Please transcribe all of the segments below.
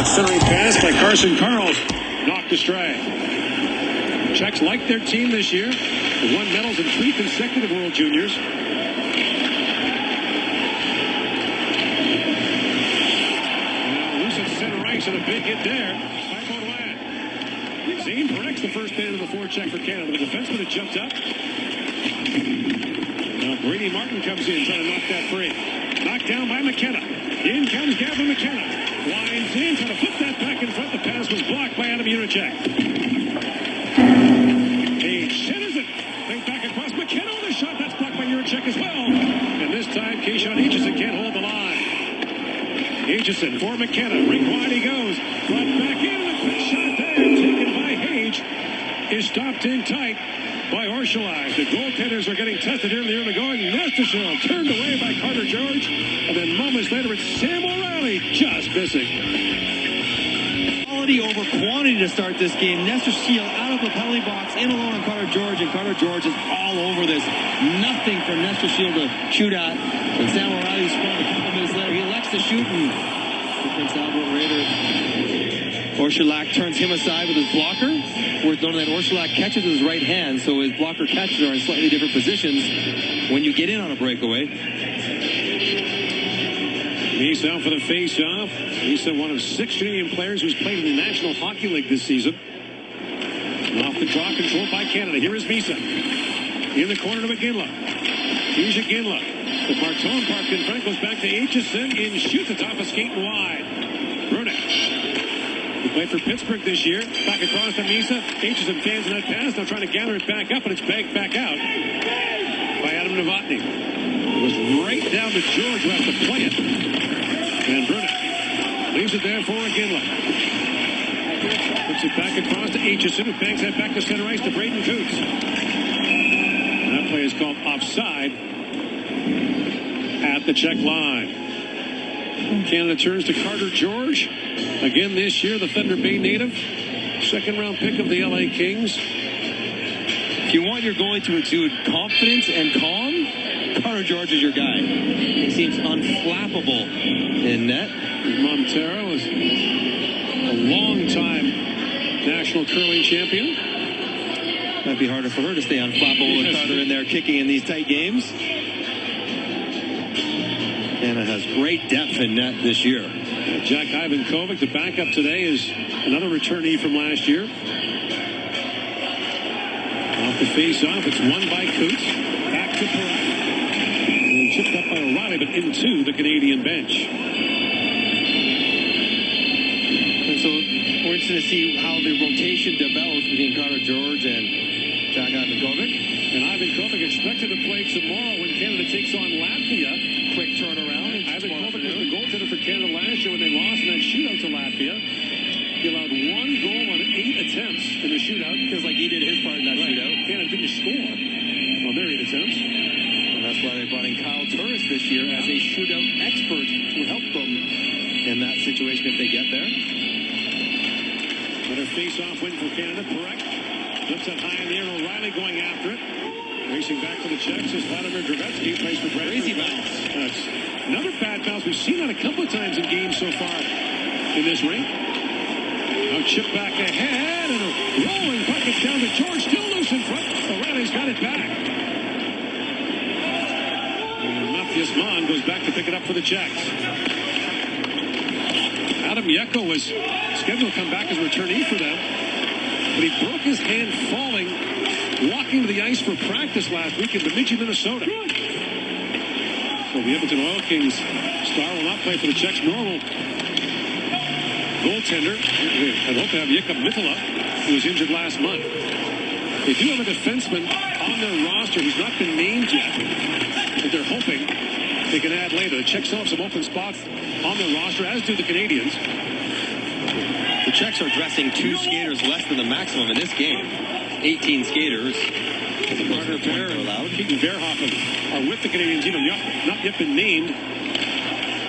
Outstanding pass by Carson Carls. Knocked astray. Czechs like their team this year. They won medals in 3 consecutive World Juniors. Now loose at center ice and a big hit there by Baudouin. Zane Parek's the first man in the forecheck for Canada. The defenseman had jumped up. Now Brady Martin comes in trying to knock that free. Knocked down by McKenna. In comes Gavin McKenna. Lines in, trying to flip that back in front. The pass was blocked by Adam Jiricek. Page centers it. Think back across McKenna with a shot. That's blocked by Jiricek as well. And this time, Keyshawn Aitchison can't hold the line. Aitchison for McKenna. Ring wide he goes. Brought back in. A quick shot there. Taken by Hage. Is stopped in tight by Orsolai. The goaltenders are getting tested here in the early going. Nestershall turned away by Carter George. And then moments later, it's Sam O'Reilly just missing. Quality over quantity to start this game. Nestershall out of the penalty box, in alone on Carter George, and Carter George is all over this. Nothing for Nestershall to shoot at. And Sam O'Reilly spawned a couple minutes later. He elects to shoot, and Prince Albert Raider. Orsolai turns him aside with his blocker. Worth noting that Orsolai catches with his right hand, so his blocker catches are in slightly different positions when you get in on a breakaway. He's out for the face-off. He's one of 6 Canadian players who's played in the National Hockey League this season. Off the draw, controlled by Canada. Here is Misa. In the corner to McGinley. Here's McGinley. The Martone park in front goes back to Aitchison. In shoots the top of skating wide. Brunex. He played for Pittsburgh this year. Back across to Misa. Aitchison fans in that pass. Now trying to gather it back up, and it's bagged back out by Adam Novotny. It was right down to George who has to play it. And Brunex leaves it there for McGinley. Puts it back across to Aitchison, who bangs that back to center ice to Braden Coots. And that play is called offside at the Czech line. Canada turns to Carter George. Again this year, the Thunder Bay native. 2nd round pick of the LA Kings. If you want your goalie to exude confidence and calm, Carter George is your guy. He seems unflappable in net. Montero is a long-time national curling champion. Might be harder for her to stay unflappable with Carter in there kicking in these tight games. Canada has great depth in net this year. Jack Ivankovic, the backup today, is another returnee from last year. Off the face-off, it's won by Coots. Back to Perret. And chipped up by O'Reilly, but into the Canadian bench. And so we're interested to see how the rotation develops between Carter George and Jack Ivankovic. And Ivankovic expected to play tomorrow when Canada takes on Latvia. Quick turnaround. Ivankovic was the goaltender for Canada last year when they lost in that shootout to Latvia. He allowed 1 goal on 8 attempts in the shootout. Feels like he did his part in that shootout. Canada didn't score on their 8 attempts. And that's why they brought in Kyle Turris this year as a shootout expert to help them in that situation if they get there. Another face-off win for Canada. Perret lifts it high in the air. O'Reilly going after it. Racing back for the Czechs is Vladimir Drevetsky. Plays for Brad. Crazy bounce. That's another bad bounce. We've seen that a couple of times in games so far in this ring. Now chip back ahead and a rolling puck. It's down to George. Still loose in front. O'Reilly's got it back. And Matthias Mann goes back to pick it up for the Czechs. Adam Yeko was scheduled to come back as a returnee for them, but he broke his hand falling, walking to the ice for practice last week in Bemidji, Minnesota. So the Edmonton Oil Kings star will not play for the Czechs. Normal goaltender. I'd hope to have Jukka Mitala, who was injured last month. They do have a defenseman on their roster who's not been named yet, that they're hoping they can add later. The Czechs still have some open spots on their roster, as do the Canadians. The Czechs are dressing 2 skaters less than the maximum in this game. 18 skaters. Carter Bear and Keaton Verhoeven are with the Canadian team and not yet been named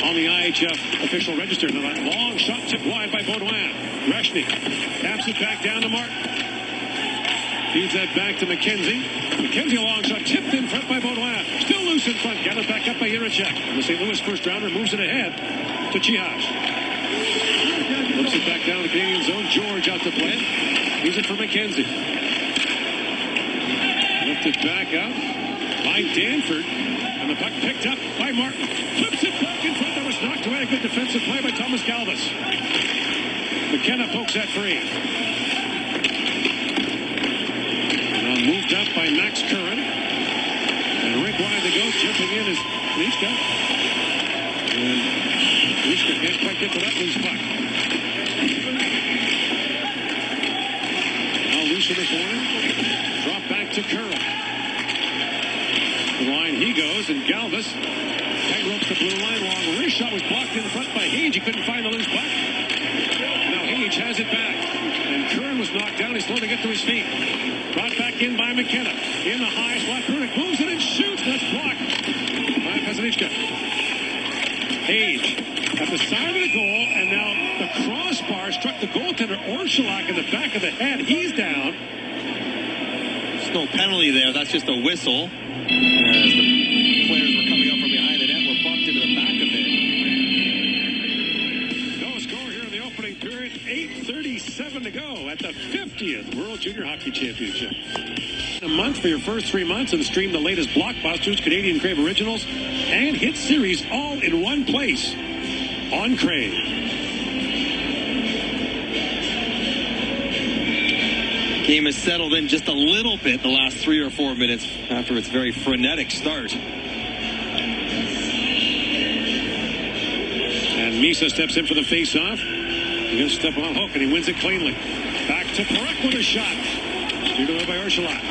on the IHF official register. Now that long shot tipped wide by Baudouin. Reshny taps it back down to Martin. Feeds that back to McKenzie. McKenzie, a long shot tipped in front by Baudouin. Still loose in front. Gathered back up by Jiricek. And the St. Louis first rounder moves it ahead to Iihf. Drops it back down to the Canadian zone. George out to play. He's it for McKenzie. Lifted back out by Danford. And the puck picked up by Martin. Flips it back in front. That was knocked away. A good defensive play by Thomas Galvis. McKenna pokes that free. Now moved up by Max Curran. And rink wide to go. Jumping in is Lischka. And Lischka can't quite get to that loose puck. Now loose in the corner. Drop back to Curran. The line he goes, and Galvis tight ropes the blue line. Long wrist shot was blocked in front by Hage. He couldn't find the loose puck. Now Hage has it back. And Curran was knocked down. He's slow to get to his feet. Brought back in by McKenna. In the high slot. Curran moves it and shoots. That's blocked by Pezanichka. Hage at the side of the goal, and now the crossbar struck the goaltender Orszalak in the back of the head. He's down. There's no penalty there. That's just a whistle. As the players were coming up from behind the net, were bumped into the back of it. No score here in the opening period. 8:37 to go at the 50th World Junior Hockey Championship. A month for your first 3 months and stream the latest blockbusters, Canadian Crave Originals, and hit series all in one place on Crave. Game has settled in just a little bit the last 3 or 4 minutes after its very frenetic start. And Misa steps in for the face-off. He's going to step on hook, and he wins it cleanly. Back to Parek with a shot. Steered away by Orszalak.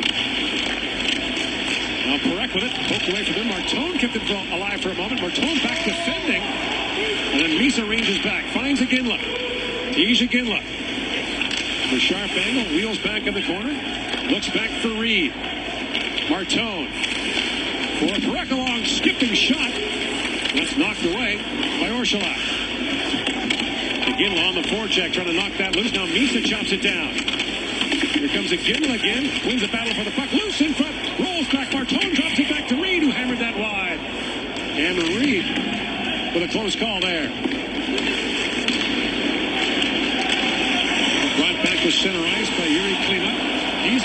Now Parek with it. Poked away from him. Martone kept it alive for a moment. Martone back defending. And then Misa ranges back. Finds Iginla. Tisha Iginla. The sharp angle, wheels back in the corner, looks back for Reed. Martone for Parek, a long skipping shot. That's knocked away by Orszalak. Iginla on the forecheck, trying to knock that loose. Now Misa chops it down. Here comes Iginla again, wins the battle for the puck, loose in front, rolls back. Martone drops it back to Reed, who hammered that wide. And Reed with a close call there. Was center ice by Yuri Klima. He's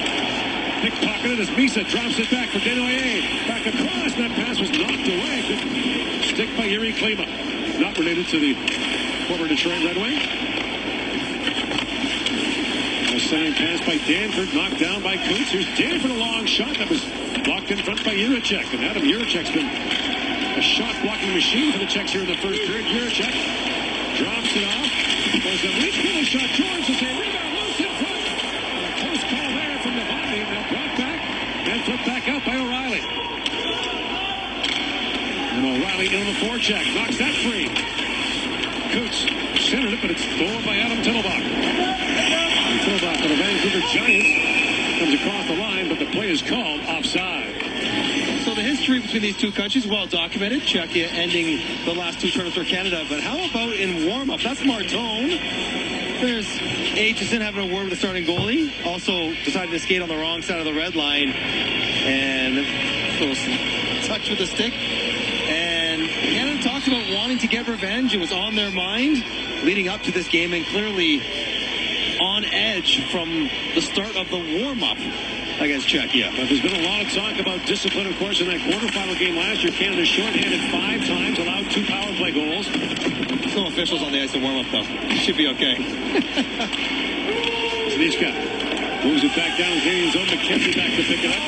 pickpocketed as Misa drops it back for Desnoyers. Back across. That pass was knocked away. Good stick by Yuri Klima. Not related to the former Detroit Red Wing. A centering pass by Danford. Knocked down by Kuntz. Here's Danford, a long shot that was blocked in front by Juracek. And Adam Juracek's been a shot-blocking machine for the Czechs here in the first period. Juracek drops it off. There's a reach for the shot. George is a rebound. Close call there from Novotny. Now brought back and flipped back out by O'Reilly. And O'Reilly in the forecheck. Knocks that free. Coots centered it, but it's stolen by Adam Tittlebach. And Tittlebach for the Vancouver Giants comes across the line, but the play is called offside. So the history between these two countries, well documented. Czechia ending the last two tournaments for Canada. But how about in warm-up? That's Martone. There's Aitchison having a word with the starting goalie. Also decided to skate on the wrong side of the red line. And a little touch with the stick. And Canada talked about wanting to get revenge. It was on their mind leading up to this game, and clearly on edge from the start of the warm-up against Czechia. But there's been a lot of talk about discipline, of course, in that quarterfinal game last year. Canada shorthanded 5 times, allowed 2 power play goals. No officials on the ice in warm-up, though. Should be okay. Znichka moves it back down. Canadian zone. McKenzie back to pick it up.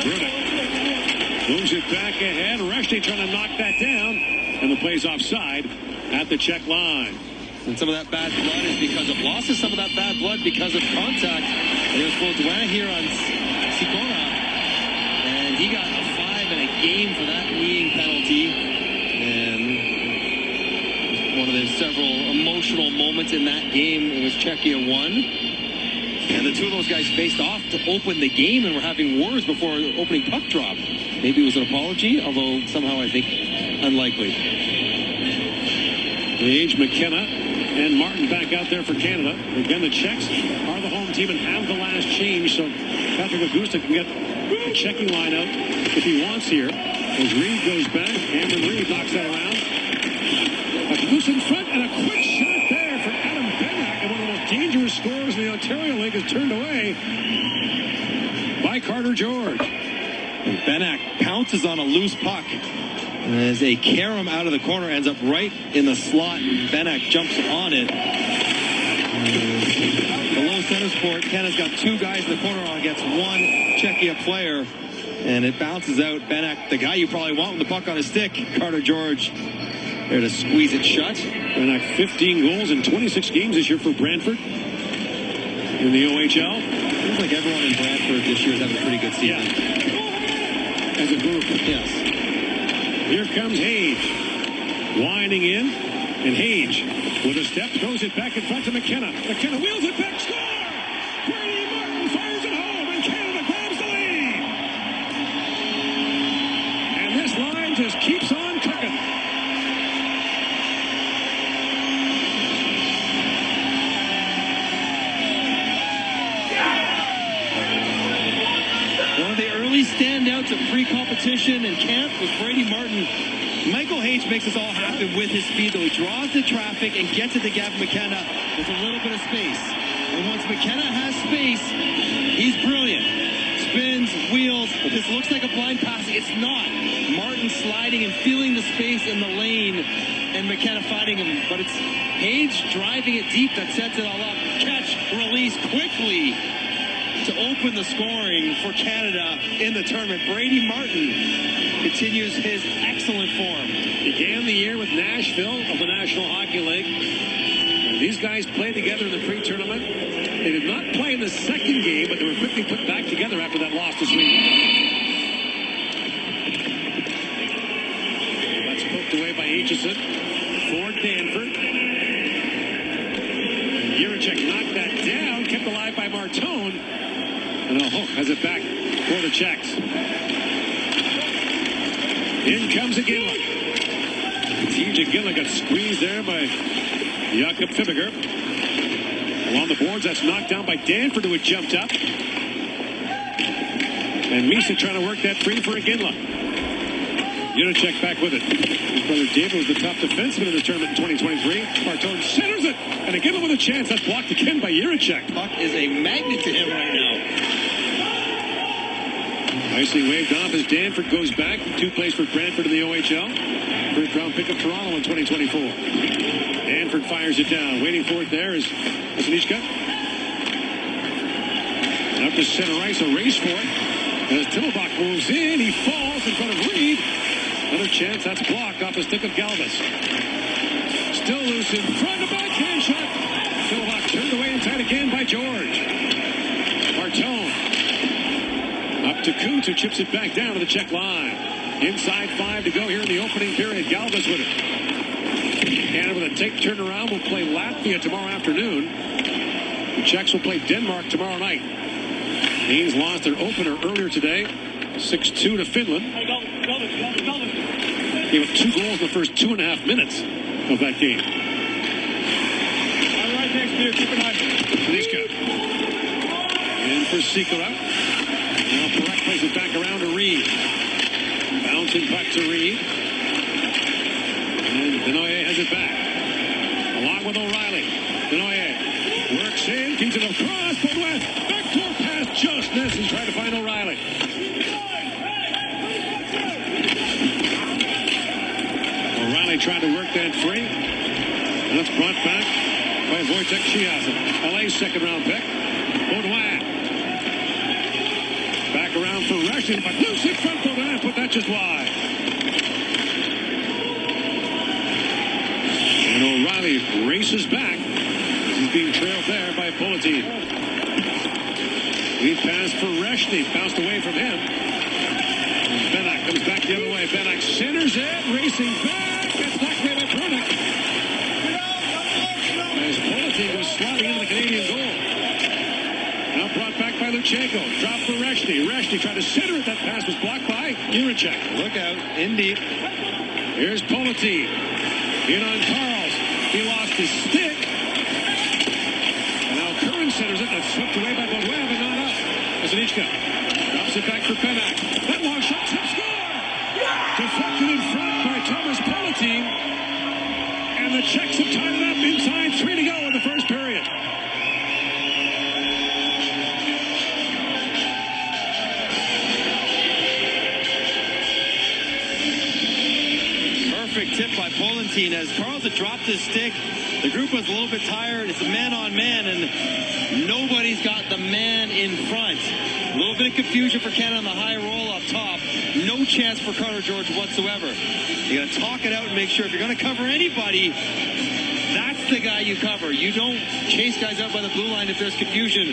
Brunik moves it back ahead. Reshny trying to knock that down. And the play's offside at the Czech line. And some of that bad blood is because of losses. Some of that bad blood because of contact. And it was Baudouin here on Sikora. And he got a 5 in a game for that kneeing penalty. And one of the several emotional moments in that game, it was Czechia 1. And the two of those guys faced off to open the game and were having words before opening puck drop. Maybe it was an apology, although somehow I think unlikely. Age, McKenna, and Martin back out there for Canada. Again, the Czechs are the home team and have the last change, so Patrick Augusta can get the checking line out if he wants here. As Reed goes back, Cameron Reed knocks that around. bounces on a loose puck. As a carom out of the corner ends up right in the slot. Benak jumps on it. The low center sport. Canada's got two guys in the corner on against one Czechia player. And it bounces out. Benak, the guy you probably want with the puck on his stick. Carter George there to squeeze it shut. Benak 15 goals in 26 games this year for Brantford in the OHL. Seems like everyone in Brantford this year is having a pretty good season. Yeah. As a group. Yes. Here comes Hage. Winding in. And Hage, with a step, throws it back in front to McKenna. McKenna wheels it back. Score! Brady Martin fires it home, and Canada grabs the lead. And this line just keeps on cooking. One of the early standouts of pre-competition in camp was Brady Martin. Michael Hage makes this all happen with his speed, though. He draws the traffic and gets it to Gavin McKenna with a little bit of space. And once McKenna has space, he's brilliant. Spins, wheels, this looks like a blind pass. It's not. Martin sliding and feeling the space in the lane, and McKenna fighting him. But it's Hage driving it deep that sets it all up. Catch, release quickly to open the scoring for Canada in the tournament. Brady Martin continues his excellent form. Began the year with Nashville of the National Hockey League. And these guys played together in the pre-tournament. They did not play in the second game, but they were quickly put back together after that loss to Sweden. That's poked away by Aitchison for Danford. Jiricek knocked that down, kept alive by Martone. And Hook has it back for the Czechs. In comes Iginla. TJ Iginla got squeezed there by Jakob Fibiger. Along the boards, that's knocked down by Danford, who had jumped up. And Misa trying to work that free for Iginla. Jiricek back with it. His brother David was the top defenseman in this tournament in 2023. Martone centers it. And Iginla with a chance. That's blocked again by Jiricek. Puck is a magnet to him right now. Nicely waved off as Danford goes back. Two plays for Brantford in the OHL. First round pick of Toronto in 2024. Danford fires it down. Waiting for it there is Asanichka. And up to center ice, a race for it. As Tillbach moves in, he falls in front of Reed. Another chance, that's blocked off the stick of Galvis. Still loose in front, a backhand shot. Tillbach turned away and tied again by George. Martone. Up to Kuntz, who chips it back down to the Czech line. Inside 5 to go here in the opening period. Galvis with it. Canada with a tight turnaround will play Latvia tomorrow afternoon. The Czechs will play Denmark tomorrow night. Danes lost their opener earlier today, 6-2 to Finland. Gave up 2 goals in the first 2.5 minutes of that game. All right, next to you. Keep an eye. Niska. In for Sikora. Now Perret plays it back around to Reed. Bouncing puck to Reed. And Denoyer has it back. Along with O'Reilly. Denoyer works in, keeps it across, but west. Backdoor pass just misses. Trying to find O'Reilly. O'Reilly trying to work that free. And it's brought back by Wojtek Chiazza. LA's second round pick. Baudouin. Back around for Russian, but loose in front. Baudouin put that just wide. And O'Reilly races back. He's being trailed there by Politin. Lead pass for Reshny. Bounced away from him. And Benak comes back the other way. Benak centers it. Racing back. Gets knocked away by Brunick. As Politin was sliding into the Canadian goal. Now brought back by Luchenko. Drop for Reshny. Reshny tried to center it. That pass was blocked by Jiricek. Look out. In deep. Here's Politin. In on Carls. He lost his stick. And now Curran centers it. That's swept away by Baudouin, but not up. Asanichka drops it back for Benak. That long shot, tip score! Deflected in front by Thomas Politin. And the Czechs have tied it up inside 3 to go in the first period. perfect tip by Polentine as Carlson dropped his stick. The group was a little bit tired. It's a man-on-man, and nobody's got the man in front. A little bit of confusion for Canada on the high roll up top. No chance for Carter George whatsoever. You got to talk it out and make sure if you're going to cover anybody, that's the guy you cover. You don't chase guys out by the blue line if there's confusion.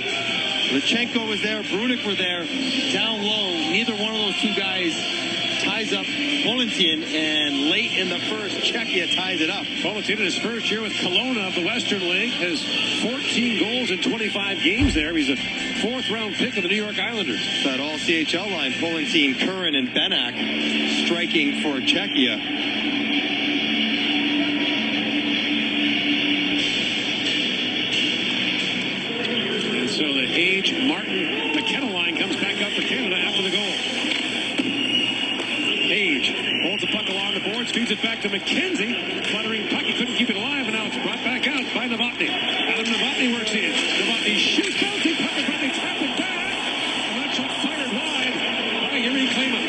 Lechenko was there, Brunik were there, down low. Neither one of those two guys ties up Polentine, and late in the first, Czechia ties it up. Polentine in his first year with Kelowna of the Western League has 14 goals in 25 games there. He's a fourth-round pick of the New York Islanders. That all-CHL line, Polentine, Curran, and Benak striking for Czechia. So the Age, Martin, McKenna line comes back up for Canada after the goal. Age holds the puck along the boards, feeds it back to McKenzie. Fluttering puck, he couldn't keep it alive, and now it's brought back out by Novotny. Adam Novotny works in. Novotny shoots, bouncing puck, Novotny tapped it back. And that shot fired wide by Yuri Klima.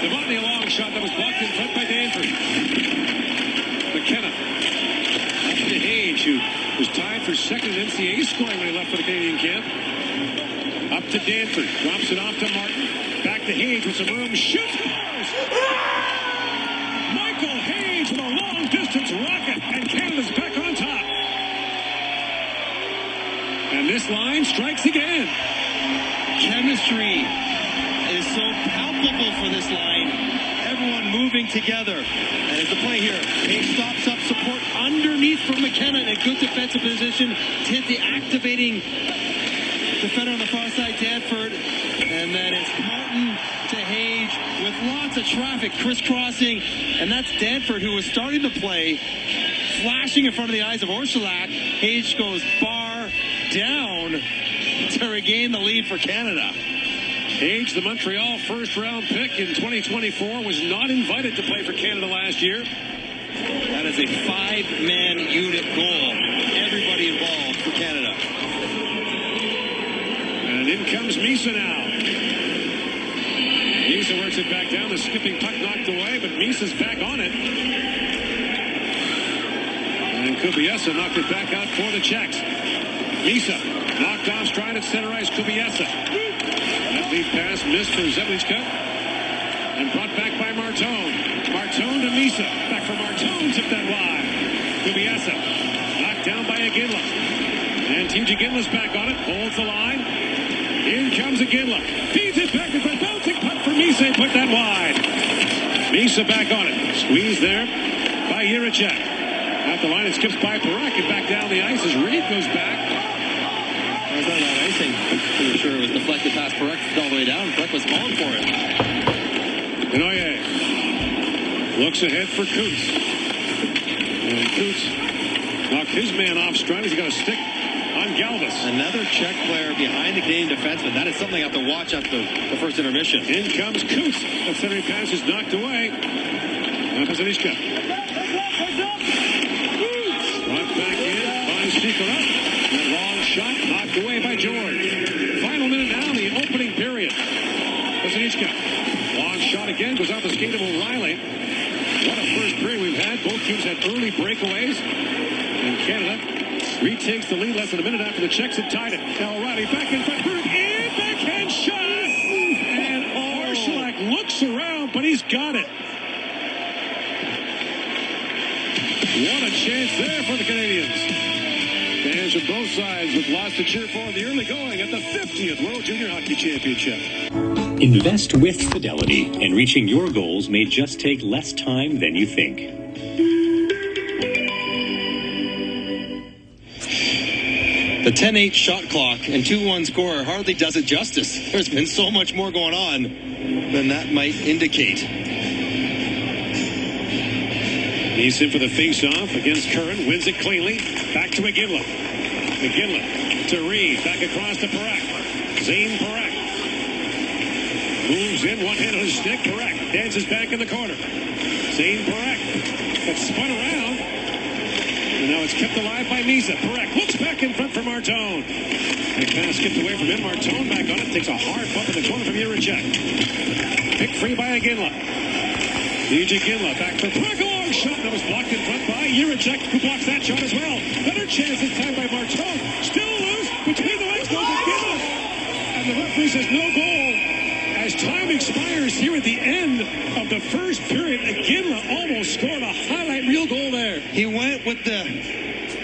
Novotny a long shot that was blocked in front by Danford. McKenna up to Age, who was tied for second in NCAA scoring when he left for the Canadian camp. Up to Danford. Drops it off to Martin. Back to Hayes with some room. Shoots. Scores! Michael Hayes with a long-distance rocket. And Canada's back on top. And this line strikes again. Chemistry is so palpable for this line. Everyone moving together. And it's the play here. Hayes stops up support underneath from McKenna in a good defensive position. To hit the activating defender on the far side, Danford. And then it's Martin to Hayes with lots of traffic crisscrossing. And that's Danford, who was starting to play, flashing in front of the eyes of Orsulak. Hayes goes bar down to regain the lead for Canada. Age, the Montreal first-round pick in 2024, was not invited to play for Canada last year. That is a five-man unit goal. Everybody involved for Canada. And in comes Misa now. Misa works it back down. The skipping puck knocked away, but Misa's back on it. And Kubiesa knocked it back out for the Czechs. Misa knocked off stride at center ice. Kubiesa. That lead pass missed for Zevlichka. And brought back by Martone. Martone to Misa. Back for Martone. Tipped that wide. Kubiesa. Knocked down by Iginla. And TJ Ginla's back on it. Holds the line. In comes Iginla. Feeds it back to the bouncing puck for Misa. Put that wide. Misa back on it. Squeezed there by Jiricek. At the line, it skips by Parak and back down the ice as Reed goes back. I was on that icing. I'm pretty sure it was deflected past Parak all the way down. Parak was calling for it. Benoye looks ahead for Coots. And Coots knocked his man off stride as he got a stick on Galvis. Another Czech player behind the Canadian defenseman. That is something I have to watch after the first intermission. In comes Coots. That centering pass is knocked away. Now Pazanichka. Brought back in by Shikora. That long shot knocked away by George. Final minute now in the opening period. Pazanichka. Long shot again. Goes off the skate of O'Reilly. What a first period we've had. Both teams had early breakaways. And Canada retakes the lead less than a minute after the Czechs had tied it. Now O'Reilly back in front. In backhand shot. And Orsulak looks around, but he's got it. What a chance there for the Canadians. Fans from both sides with lots to cheer for in the early going at the 50th World Junior Hockey Championship. Invest with Fidelity, and reaching your goals may just take less time than you think. The 10-8 shot clock and 2-1 score hardly does it justice. There's been so much more going on than that might indicate. He's in for the face-off against Curran. Wins it cleanly. Back to Iginla. Iginla to Reed. Back across to Parak. Zane Parak. Moves in. One hand on his stick. Parak dances back in the corner. Zane Parak. But spun around. And now it's kept alive by Misa. Parak looks back in front for Martone. And it kind of skipped away from him. Martone back on it. Takes a hard bump in the corner from Jiricek. Picked free by Iginla. TJ Ginla back for Parak. long shot that was blocked in front by Iihf, who blocks that shot as well. Better chance this time by Marchand. Still loose. Between the legs goes Iihf. And the referee says no goal. As time expires here at the end of the first period, Iihf almost scored a highlight reel goal there. He went with the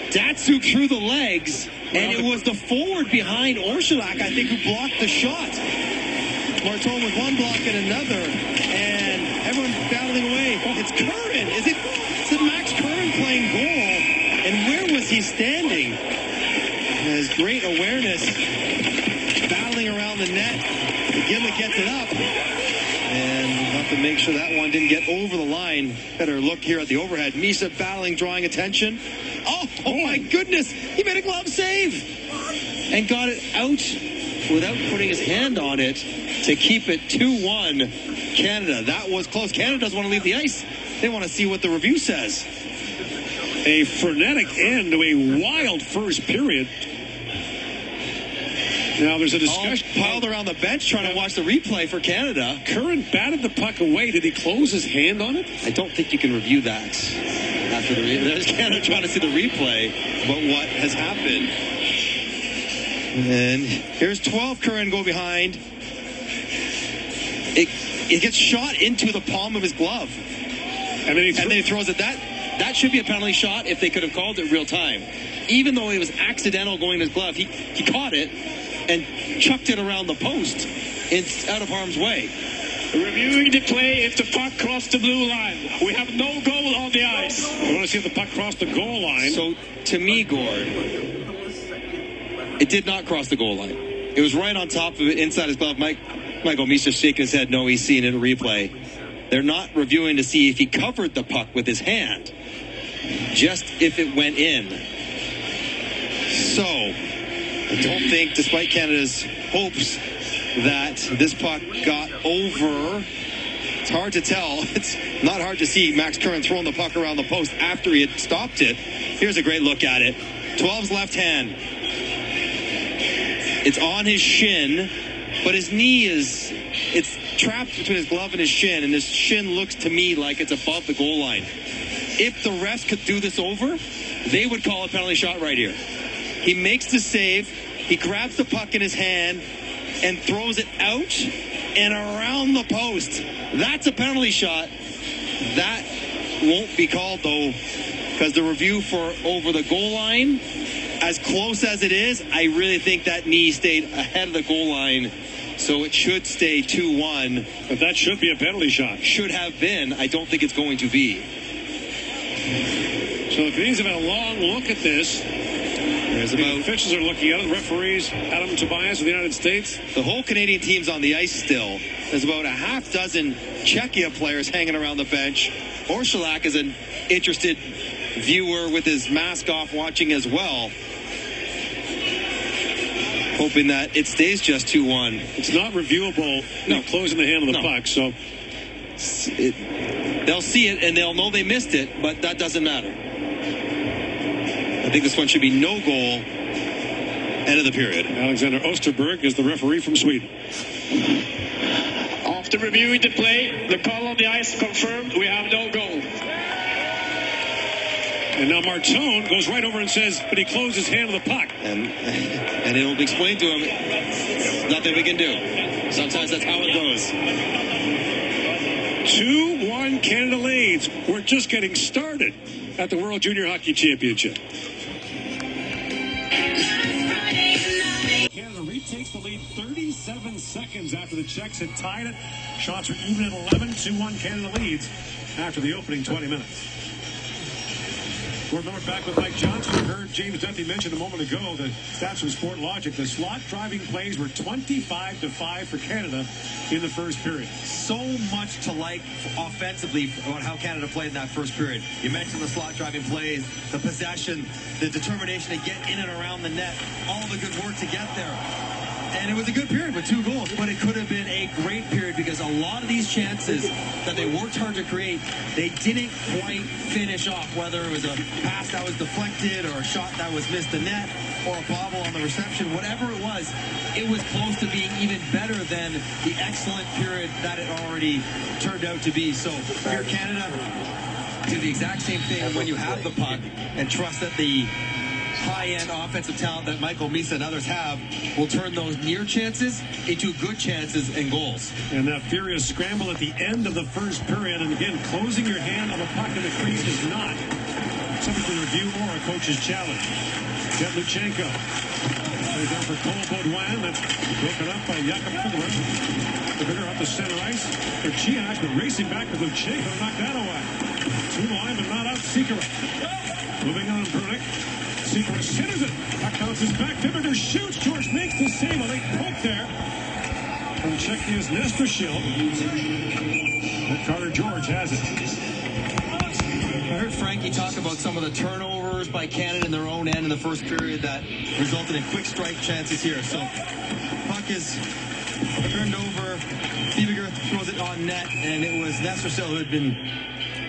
Datsuk through the legs, and it was the forward behind Orszalak, I think, who blocked the shot. Marchand with one block and another, and everyone battling away. It's Curran. Is it Max Curran playing goal? And where was he standing? His great awareness, battling around the net. Iihf gets it up, and we'll have to make sure that one didn't get over the line. Better look here at the overhead. Misa battling, drawing attention. Oh my goodness! He made a glove save and got it out without putting his hand on it to keep it 2-1 Canada. That was close. Canada doesn't want to leave the ice. They want to see what the review says. A frenetic end to a wild first period. Now there's a discussion. Piled around the bench trying to watch the replay for Canada. Curran batted the puck away. Did he close his hand on it? I don't think you can review that after the replay. There's Canada trying to see the replay about what has happened. And here's 12. Curran go behind. It gets shot into the palm of his glove. And then he throws it. That should be a penalty shot if they could have called it real time. Even though it was accidental going to his glove, he caught it and chucked it around the post. It's out of harm's way. Reviewing the play if the puck crossed the blue line. We have no goal on the ice. I want to see if the puck crossed the goal line. So, to me, Gord, it did not cross the goal line. It was right on top of it, inside his glove. Michael Misa shaking his head. No, he's seen it in replay. They're not reviewing to see if he covered the puck with his hand, just if it went in. So, I don't think, despite Canada's hopes, that this puck got over. It's hard to tell. It's not hard to see Max Curran throwing the puck around the post after he had stopped it. Here's a great look at it. 12's left hand. It's on his shin, but his knee it's trapped between his glove and his shin, and his shin looks to me like it's above the goal line. If the refs could do this over, they would call a penalty shot right here. He makes the save. He grabs the puck in his hand and throws it out and around the post. That's a penalty shot. That won't be called, though, because the review for over the goal line, as close as it is, I really think that knee stayed ahead of the goal line, so it should stay 2-1. But that should be a penalty shot. Should have been. I don't think it's going to be. So the Canadians have had a long look at this. The officials are looking at it. The referees, Adam Tobias of the United States. The whole Canadian team's on the ice still. There's about a half dozen Czechia players hanging around the bench. Orszalak is an interested viewer with his mask off watching as well. Hoping that it stays just 2-1. It's not reviewable. No, closing the hand of the puck. So they'll see it and they'll know they missed it, but that doesn't matter. I think this one should be no goal. End of the period. Alexander Osterberg is the referee from Sweden. After reviewing the play, the call on the ice confirmed we have no goal. And now Marchand goes right over and says, but he closed his hand on the puck. And it'll be explained to him. Nothing we can do. Sometimes that's how it goes. 2-1 Canada leads. We're just getting started at the World Junior Hockey Championship. Canada retakes the lead 37 seconds after the Czechs had tied it. Shots are even at 11. 2-1 Canada leads after the opening 20 minutes. We're back with Mike Johnson. You heard James Duthie mention a moment ago the stats from Sport Logic. The slot driving plays were 25-5 for Canada in the first period. So much to like offensively about how Canada played in that first period. You mentioned the slot driving plays, the possession, the determination to get in and around the net, all the good work to get there. And it was a good period with 2 goals, but it could have been a great period because a lot of these chances that they worked hard to create, they didn't quite finish off, whether it was a pass that was deflected or a shot that was missed the net or a bobble on the reception, whatever it was close to being even better than the excellent period that it already turned out to be. So here Canada do the exact same thing when you have the puck and trust that the high-end offensive talent that Michael Misa and others have will turn those near chances into good chances and goals. And that furious scramble at the end of the first period, and again, closing your hand on the puck in the crease is not subject to review or a coach's challenge. Dec.26. Plays down for Cole Baudouin. That's broken up by Jakob Fugler. The bigger up the center ice. Chiak, but racing back with Luchenko, knock that away. Two linemen not out. Secret. Moving on, Brunik. Secret centers it. Puck bounces back. Fibberger shoots. George makes the save. A late poke there from Czechia's Nestor Schill. And Carter George has it. I heard Frankie talk about some of the turnovers by Canada in their own end in the first period that resulted in quick strike chances here. So puck is turned over. Fibberger throws it on net, and it was Nestor Schill who had been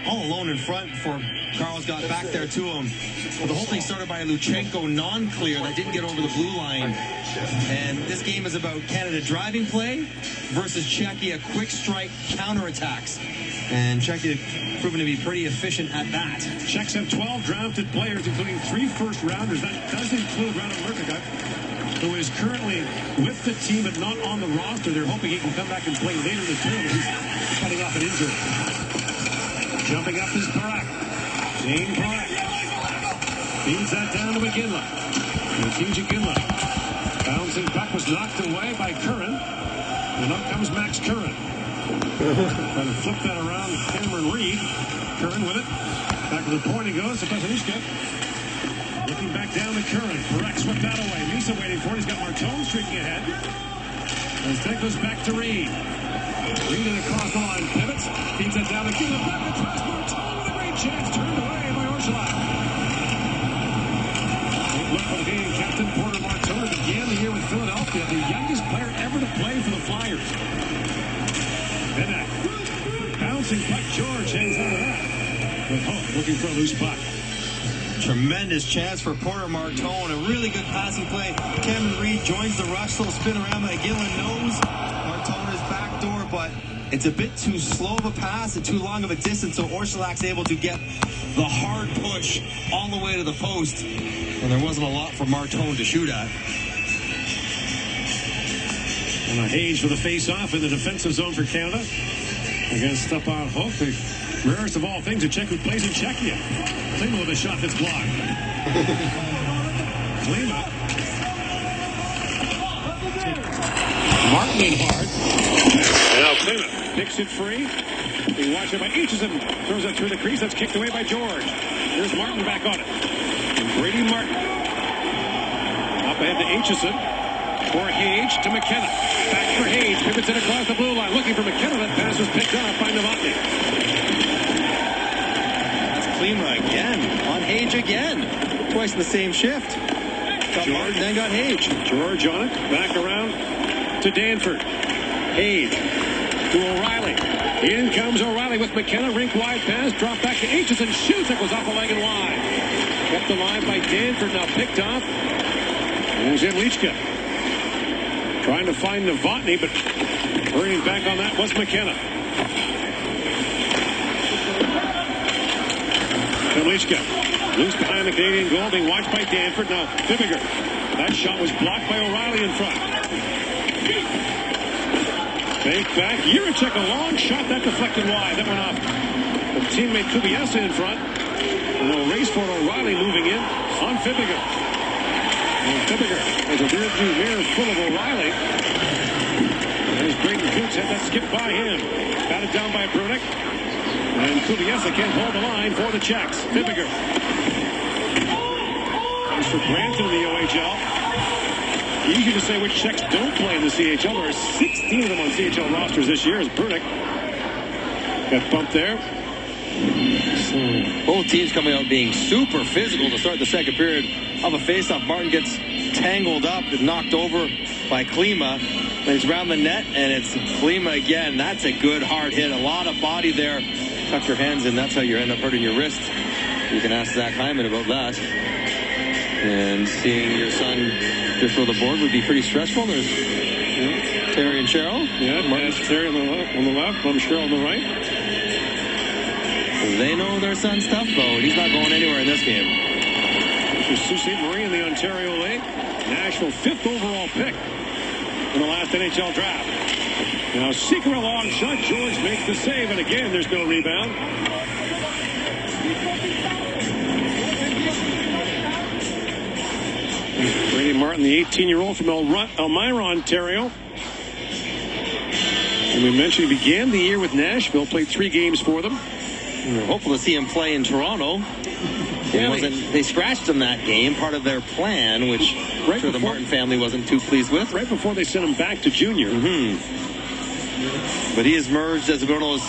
all alone in front before Carl's got back there to him. But the whole thing started by a Luchenko non-clear that didn't get over the blue line. And this game is about Canada driving play versus Czechia quick strike counterattacks. And Czechia proven to be pretty efficient at that. Czechs have 12 drafted players, including 3 first-rounders. That does include Radek Mrkika, who is currently with the team but not on the roster. They're hoping he can come back and play later in the tournament. He's cutting off an injury. Jumping up is Parak. Zane Parak. Feeds that down to McGinley. McGinley. Bouncing puck was knocked away by Curran. And up comes Max Curran. Trying to flip that around. Cameron Reed. Curran with it. Back to the point he goes to Pesanishka. Looking back down to Curran. Parak swept that away. Misa waiting for it. He's got Martone streaking ahead. As that goes back to Reed. Reed in across the line. Pivots. Feeds that down to Gila. Back to tries Martone with a great chance. Turned away by Orsolak. Look for the game. Captain Porter Martone began the year with Philadelphia, the youngest player ever to play for the Flyers. Benak. Bouncing puck. George hangs out of that. With Hope looking for a loose puck. Tremendous chance for Porter Martone. A really good passing play. Cameron Reed joins the rush. Little spin around by Gillen knows Martone is backdoor, but it's a bit too slow of a pass and too long of a distance, so Orsolak's able to get the hard push all the way to the post. And there wasn't a lot for Martone to shoot at. And a Hayes for the face-off in the defensive zone for Canada against Stepan Hoch. The rarest of all things, a Czech who plays in Czechia. Klima with a shot that's blocked. Klima. Martin in hard. And now Klima picks it free. Being watched by Iihf. Throws it through the crease. That's kicked away by George. Here's Martin back on it. And Brady Martin. Up ahead to Iihf. For Hage to McKenna. Back for Hage. Pivots it across the blue line. Looking for McKenna. That pass was picked up by Novotny. Klima again. On Hage again. Twice in the same shift. Got Martin, then got Hage. George on it. Back around to Danford. Hage to O'Reilly. In comes O'Reilly with McKenna. Rink wide pass. Drop back to Iihf and shoots. It goes off the leg and wide. Kept alive by Danford. Now picked off. There's Lichka. Trying to find Novotny, but hurrying back on that was McKenna. Lichka. Loose behind the Canadian goal. Being watched by Danford. Now Fibberger. That shot was blocked by O'Reilly in front. Fake back. Jiricek, a long shot. That deflected wide. That went off. The teammate Kubiesa in front. And a race for O'Reilly moving in on Fibberger. And Fibberger has a rear-view mirror full of O'Reilly. And as Braden Coots had that skip by him. Batted down by Brunik. And Kubiesa can't hold the line for the Czechs. Fibberger. As for Branton in the OHL. Easy to say which Czechs don't play in the CHL. There are 16 of them on CHL rosters this year as Brunik got bumped there. So both teams coming out being super physical to start the second period of a faceoff. Martin gets tangled up and knocked over by Klima. And it's around the net, and it's Klima again. That's a good hard hit. A lot of body there. Tuck your hands in. That's how you end up hurting your wrist. You can ask Zach Hyman about that. And seeing your son just throw the board would be pretty stressful. There's Terry and Cheryl. Yeah, Martin's Terry on the left, I'm Cheryl on the right. They know their son's tough, though. He's not going anywhere in this game. This is Sault Ste. Marie in the Ontario League. Nashville 5th overall pick in the last NHL draft. Now, Seeker a long shot. George makes the save, and again, there's no rebound. Brady Martin, the 18-year-old from Elmira, Ontario. And we mentioned he began the year with Nashville, played 3 games for them. We're hopeful to see him play in Toronto. They scratched him that game, part of their plan, which I'm sure the Martin family wasn't too pleased with. Right before they sent him back to junior. But he has emerged as one of those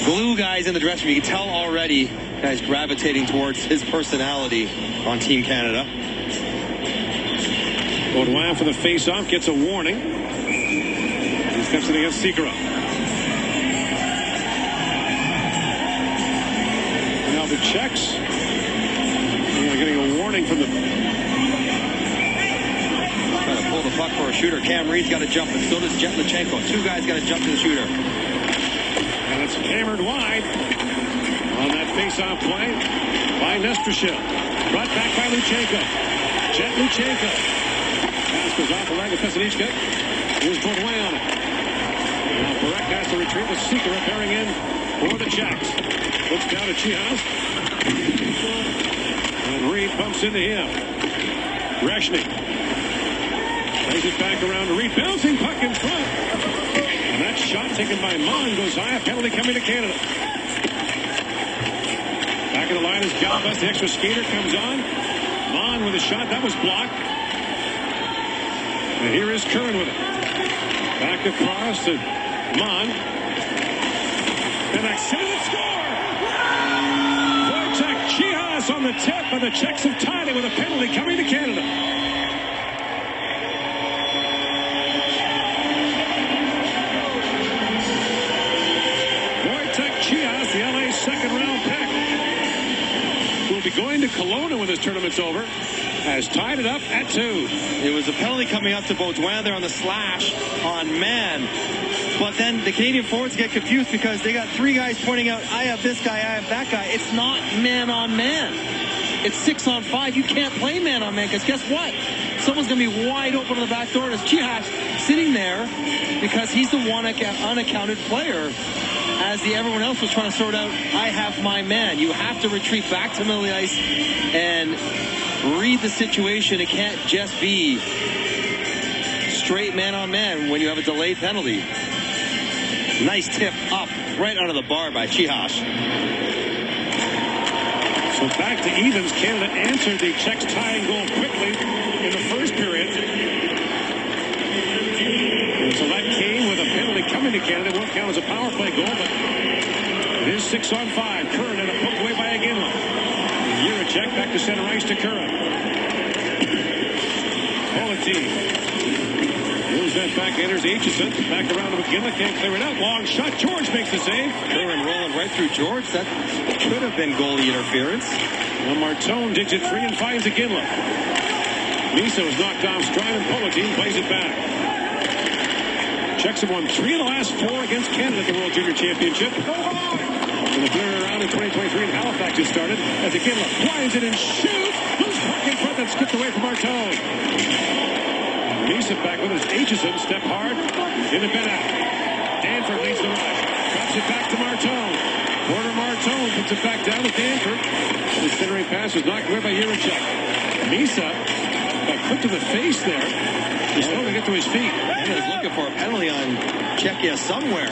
glue guys in the dressing room. You can tell already guys gravitating towards his personality on Team Canada. Baudouin for the face-off, gets a warning. He steps in against Sikora. Now the Czechs getting a warning from the... Trying to pull the puck for a shooter. Cam Reed's got to jump, and so does Jetlachenko. 2 guys got to jump to the shooter. And it's hammered wide on that face-off play by Nestrashil. Brought back by Luchenko. Jetlachenko. Pass goes off the leg of Pesanichka. Here's Baudouin on it. Now Barek has to retreat with Sikora bearing in for the Czechs. Looks down at Chihas. And Reed bumps into him. Reshny plays it back around to Reed. Bouncing puck in front. And that shot taken by Mon goes high. A penalty coming to Canada. Back of the line is Galvez. The extra skater comes on. Mon with a shot. That was blocked. And here is Curran with it. Back across to Mon. And I said it, score! Wojtek Chihas on the tip, and the Czechs have tied it with a penalty coming to Canada. Wojtek Chihas, the LA second-round pick, will be going to Kelowna when this tournament's over, has tied it up at 2. It was a penalty coming up to Baudouin there on the slash on man. But then the Canadian forwards get confused because they got 3 guys pointing out, I have this guy, I have that guy. It's not man on man. It's 6 on 5. You can't play man on man because guess what? Someone's going to be wide open on the back door. And it's Chihas sitting there because he's the one unaccounted player as everyone else was trying to sort out, I have my man. You have to retreat back to the middle of the ice and read the situation. It can't just be straight man on man when you have a delayed penalty. Nice tip up right under the bar by Chihas. So back to evens. Canada answered the Czechs tying goal quickly in the first period. And so that came with a penalty coming to Canada. It won't count as a power play goal, but it is 6 on 5. Curran and a poked away by Iginla. Jiricek back to center ice to Curran. Politi moves that back, enters Aitchison. Back around to Iginla, can't clear it out. Long shot. George makes the save. Curran rolling right through George. That could have been goalie interference. Well, Martone digs it 3 and finds Iginla. Misa was knocked off stride, and Politi plays it back. Czechs have won 3 of the last 4 against Canada at the World Junior Championship. And the third round in 2023 in Halifax has started as Iginla blinds it and shoots. Loose puck in front that's skipped away from Martone. Misa back with his Aitchison. Step hard into Bennett. Danford leads the rush. Drops it back to Martone. Porter Martone puts it back down to Danford. His centering pass was knocked away by Jiricek. Misa got clipped to the face there. He's slow to get to his feet. He was looking for a penalty on Czechia somewhere.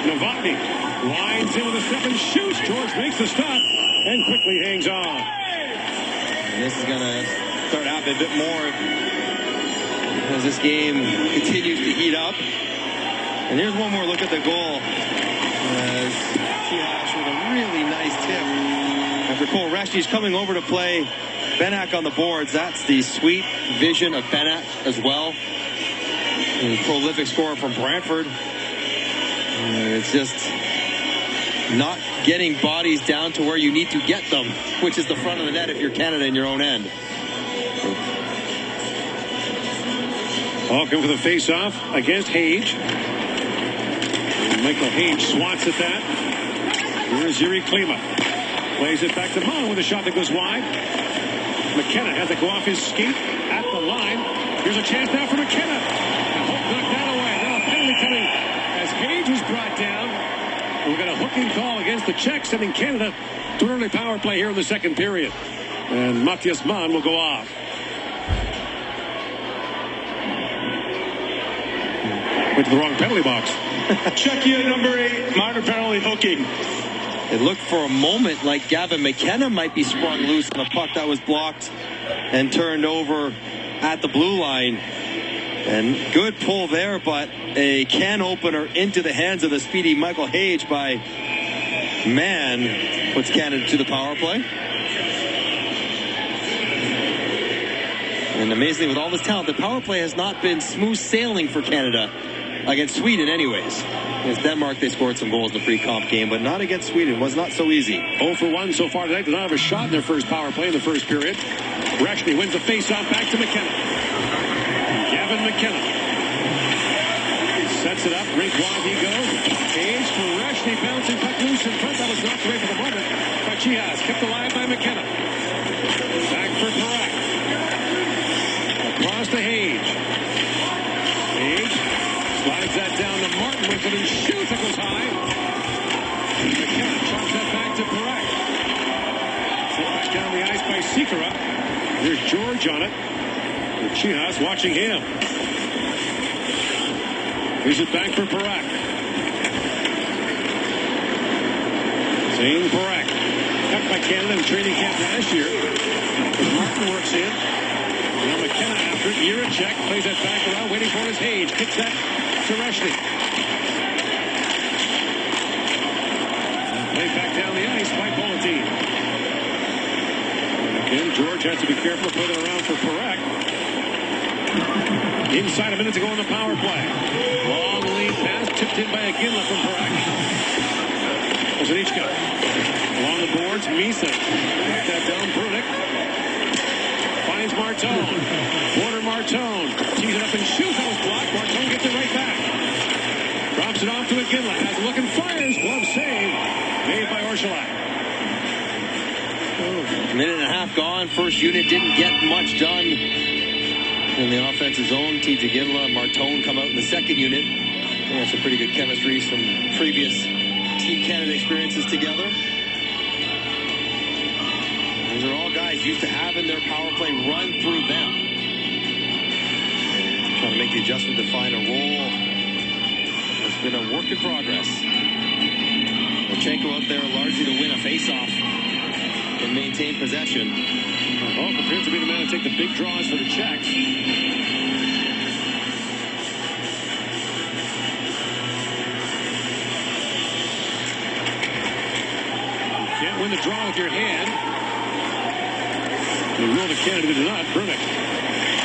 Novotny lines in with a step and shoots. George makes the stop and quickly hangs on. And this is going to start happening a bit more as this game continues to heat up. And here's one more look at the goal. As Chihas with a really nice tip. After Cole Reshny's coming over to play Benak on the boards. That's the sweet vision of Benak as well. A prolific scorer from Brantford. It's just not getting bodies down to where you need to get them, which is the front of the net if you're Canada in your own end. Welcome for the face-off against Hage. And Michael Hage swats at that. Here's Yuri Klima. Plays it back to Mon with a shot that goes wide. McKenna had to go off his skate at the line. Here's a chance now for McKenna. And Holt knocked that away. Now a penalty coming as Hage was brought down. And we got a hooking call against the Czechs, sending Canada to an early power play here in the second period. And Matthias Mann will go off. Went to the wrong penalty box. Czechia number 8, minor penalty hooking. It looked for a moment like Gavin McKenna might be sprung loose on a puck that was blocked and turned over at the blue line. And good pull there, but a can opener into the hands of the speedy Michael Hage by Mann puts Canada to the power play. And amazingly, with all this talent, the power play has not been smooth sailing for Canada against Sweden anyways. Against Denmark, they scored some goals in the pre-comp game, but not against Sweden. It was not so easy. 0 for 1 so far tonight. Did not have a shot in their first power play in the first period. Reshny wins the face-off back to McKenna. Gavin McKenna sets it up. Rink wide he goes. Hage for Reshny. Bouncing puck loose in front. That was knocked away for the moment by Iihf. Kept alive by McKenna. Back for Parak. Across to Hage. Hage slides that down to Martin with it and shoots. It goes high. McKenna chops that back to Parak. Set back down the ice by Sikora. There's George on it. And Iihf watching him. Here's it back for Parak. Zane Parak. Cut by Canada in training camp last year. As Martin works in. Now McKenna after it. Jiricek plays that back around, waiting for his Hage. Kicks that to Reshny. Played back down the ice by Politin. Again, George has to be careful to put it around for Parak. Inside a minute to go on the power play. Long lead pass, tipped in by Iginla from Parak. Ozanichka. Along the boards, Misa. Back that down, Brunik. Finds Martone. Border Martone. Tees it up and shoots. That was blocked. Martone gets it right back. Drops it off to Iginla. Has a look and fires. Glove save. Made by Orszalak. A minute and a half gone. First unit didn't get much done in the offensive zone. TJ Iginla and Martone come out in the second unit. They have some pretty good chemistry, some previous Team Canada experiences together. These are all guys used to having their power play run through them. Trying to make the adjustment to find a role. It's been a work in progress. Lachenko out there largely to win a face-off and maintain possession. Volk appears to be the man to take the big draws for the Czechs. Can't win the draw with your hand. The rule that Canada did not. Brunik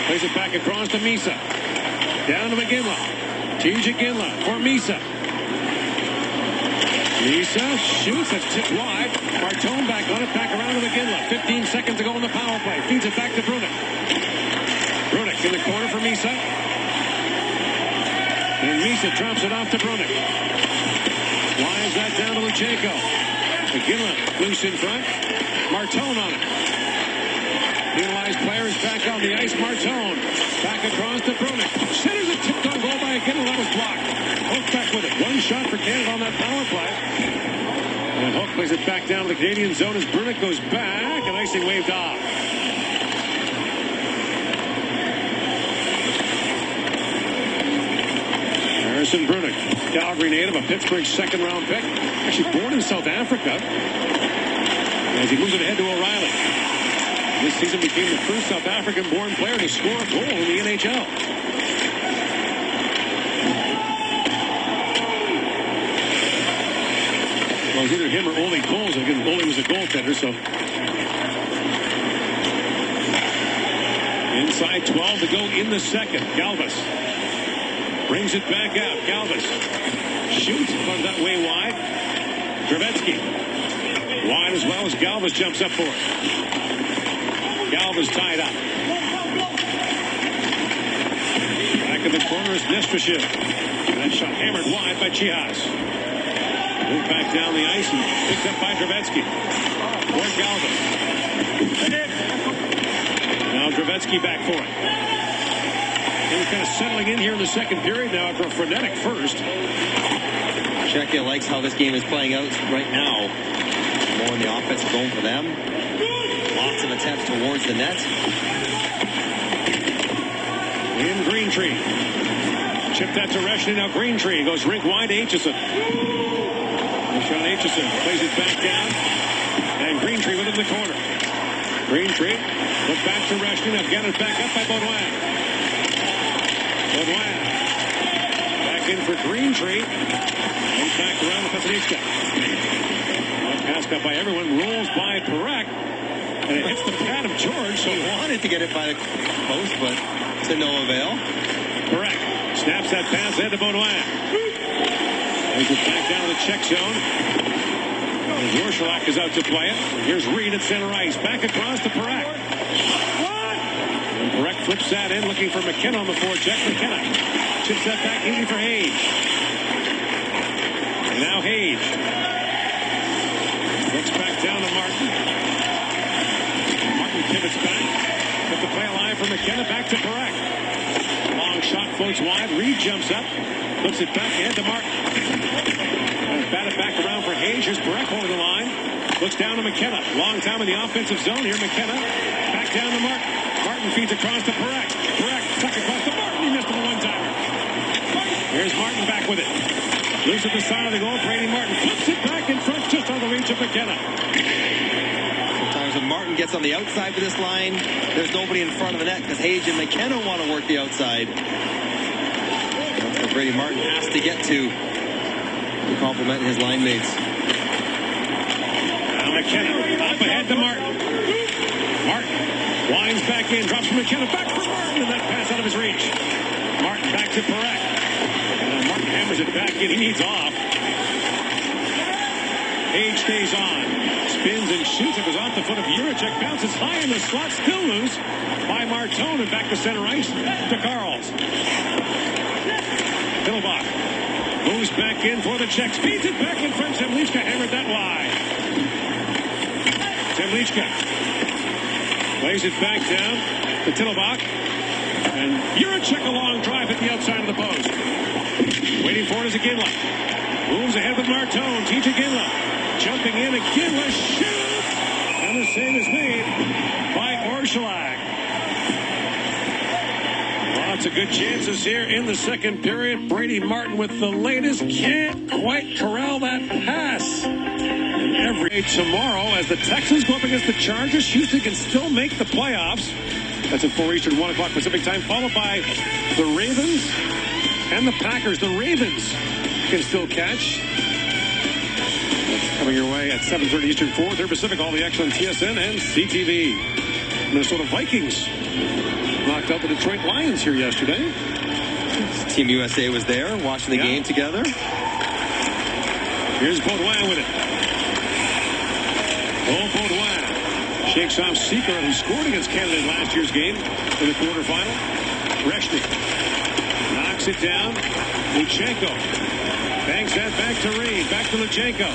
plays it back across to Misa. Down to Iginla. TJ Iginla for Misa. Misa shoots. That's tipped wide. Martone back on it. Back around to Iginla. 15 seconds to go in the power play. Feeds it back to Brunik. Brunik in the corner for Misa. And Misa drops it off to Brunik. Lines that down to Lachenko. Iginla loose in front. Martone on it. Penalized players back on the ice. Martone back across to Brunik. Centers a tipped on goal by Iginla. That was blocked. Hook back with it. One shot for Canada on that power play. And Hook plays it back down to the Canadian zone as Brunik goes back. And icing waved off. Harrison Brunik, Calgary native, a Pittsburgh second-round pick. Actually born in South Africa. As he moves it ahead to O'Reilly. This season became the first South African-born player to score a goal in the NHL. Well, it was either him or Ole Coles. Again, Ole was a goaltender, so. Inside 12 to go in the second. Galvis brings it back out. Galvis shoots, runs that way wide. Trevetsky wide as well as Galvis jumps up for it. Galvis tied up. Back in the corner is Nestrashev. That shot hammered wide by Iihf. Moved back down the ice and picked up by Dravetsky. For Galvin. Now Dravetsky back for it. They were kind of settling in here in the second period now after a frenetic first. Czechia likes how this game is playing out right now. More in the offense going for them. Lots of attempts towards the net. In Greentree. Chip that to Reshny. Now Greentree goes rink wide to Aitchison. Sean Aitchison plays it back down. And Greentree within the corner. Greentree. Look back to Reshny. Now get it back up by Baudouin. Baudouin. Back in for Greentree. And back around to Petronichka. Passed up by everyone. Rolls by Parekh. And it hits the pad of George. So he wanted to get it by the post, but to no avail. Parekh snaps that pass ahead to Baudouin. Plays it back down to the Czech zone. Vorschlak is out to play it. Here's Reed at center ice. Back across to Parekh. And Parekh flips that in, looking for McKenna on the forecheck. McKenna chips that back easy for Hage. And now Hage. Looks back down to Martin. Martin pivots back. Put the play alive for McKenna. Back to Parekh. Long shot floats wide. Reed jumps up. Puts it back ahead to Martin. Batted back around for Hage. Here's Parekh holding the line. Looks down to McKenna. Long time in the offensive zone here. McKenna back down to Martin. Martin feeds across to Parekh. Parekh stuck across to Martin. He missed it a one-timer. Here's Martin back with it. Loose at the side of the goal. Brady Martin flips it back in front just on the reach of McKenna. Sometimes when Martin gets on the outside of this line, there's nobody in front of the net because Hage and McKenna want to work the outside. That's where Brady Martin has to get to compliment his line mates. Now McKenna up ahead to Martin. Martin winds back in, drops from McKenna, back for Martin, and that pass out of his reach. Martin back to Parekh. And Martin hammers it back in. He needs off. Hage stays on. Spins and shoots. It goes off the foot of Juracek. Bounces high in the slot. Still loose by Martone. And back to center ice to Karls. Tittlebach moves back in for the Czechs. Feeds it back in front. Zemlichka hammered that wide. Zemlichka lays it back down to Tittlebach. And Juracek a long drive at the outside of the post. Waiting for it is Iginla. Moves ahead with Martone. TJ Iginla. Jumping in. Iginla shoots. And the save is made by Vorschlak. Lots of good chances here in the second period. Brady Martin with the latest. Can't quite corral that pass. And every tomorrow as the Texans go up against the Chargers, Houston can still make the playoffs. That's at 4 Eastern, 1 o'clock Pacific time, followed by the Ravens and the Packers. The Ravens can still catch. That's coming your way at 7:30 Eastern, 4:30 Pacific. All the action on TSN and CTV. Minnesota Vikings knocked out the Detroit Lions here yesterday. Team USA was there watching the game together. Here's Baudouin with it. Oh, Baudouin shakes off Seeker, who scored against Canada in last year's game in the quarterfinal. Reshny knocks it down. Luchenko bangs that back to Reed. Back to Luchenko.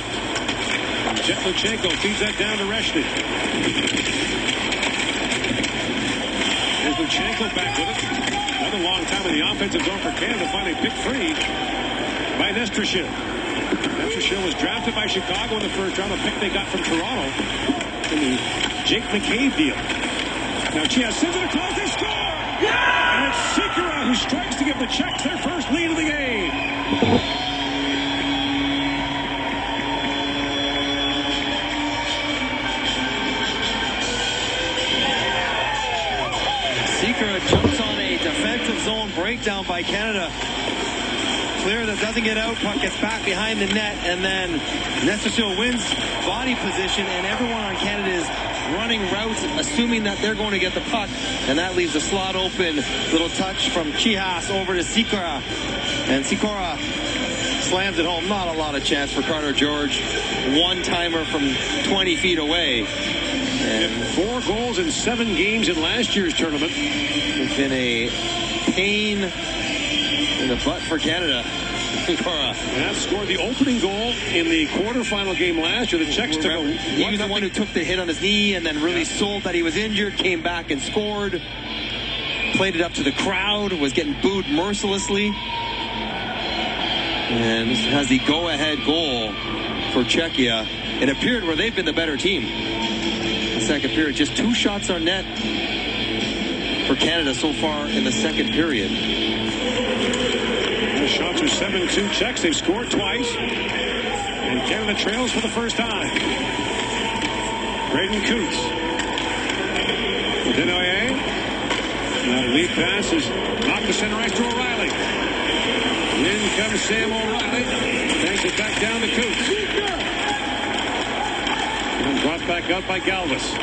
Jet Luchenko feeds that down to Reshny. There's Luchenko back with it. Another long time in the offensive zone for Canada. Finally picked free by Nestrashin. Nestrashin was drafted by Chicago in the first round. A pick they got from Toronto in the Jake McCabe deal. Now Chia sends it across. They score! Yeah! And it's Sikora who strikes to give the Czechs their first lead of the game. Sikora jumps on a defensive zone breakdown by Canada. Clear that doesn't get out. Puck gets back behind the net, and then Nestrashin wins body position, and everyone on Canada is running routes, assuming that they're going to get the puck, and that leaves the slot open. Little touch from Chihas over to Sikora, and Sikora slams it home. Not a lot of chance for Carter George. One-timer from 20 feet away. And 4 goals in 7 games in last year's tournament. It's been a pain in the butt for Canada. Sikora. And that scored the opening goal in the quarterfinal game last year. The Czechs took a... He was the one who took the hit on his knee and then really sold that he was injured, came back and scored. Played it up to the crowd, was getting booed mercilessly. And this has the go-ahead goal for Czechia in a period where they've been the better team. The second period, just 2 shots on net for Canada so far in the second period. The shots are 7-2 Czechs. They've scored twice. And Canada trails for the first time. Braden Coots. Denoyer. Now the lead pass is knocked to center ice to O'Reilly. In comes Sam O'Reilly. Takes it back down to Coots. And brought back out by Galvis.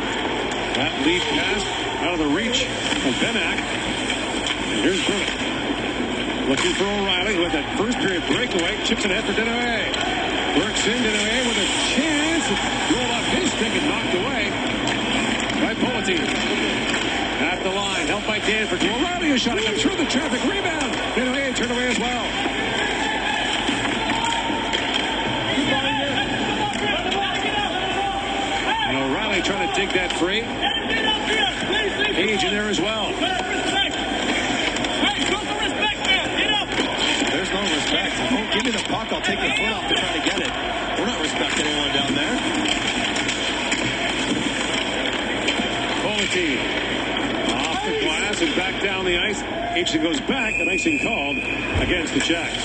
That lead pass out of the reach of Benak. And here's Bruno. Looking for O'Reilly with that first period breakaway. Chips it ahead for Denoyer. Works in Denoyer with a chance. Rolled off his stick and knocked away by Politin. At the line, helped by Danford. O'Reilly is shot it through the traffic. Rebound. Denoyer turned away as well. And O'Reilly trying to dig that free. Age in there as well. There's no respect. Oh, give me the puck. I'll take the foot off to try to get it. We're not respecting anyone down there. Politin off the glass and back down the ice. Aitchison goes back. An icing called against the Czechs.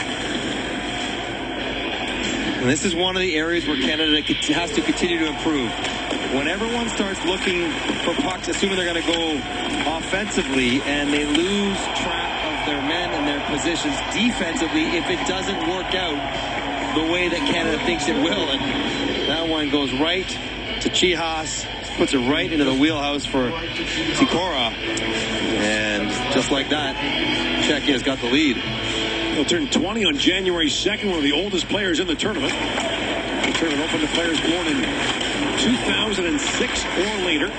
And this is one of the areas where Canada has to continue to improve. When everyone starts looking for pucks, assuming they're going to go offensively, and they lose track of their men and their positions defensively, if it doesn't work out the way that Canada thinks it will. And that one goes right to Chihas, puts it right into the wheelhouse for Sikora. And just like that, Czechia's got the lead. He'll turn 20 on January 2nd, one of the oldest players in the tournament. The tournament open to players born in 2006 or later.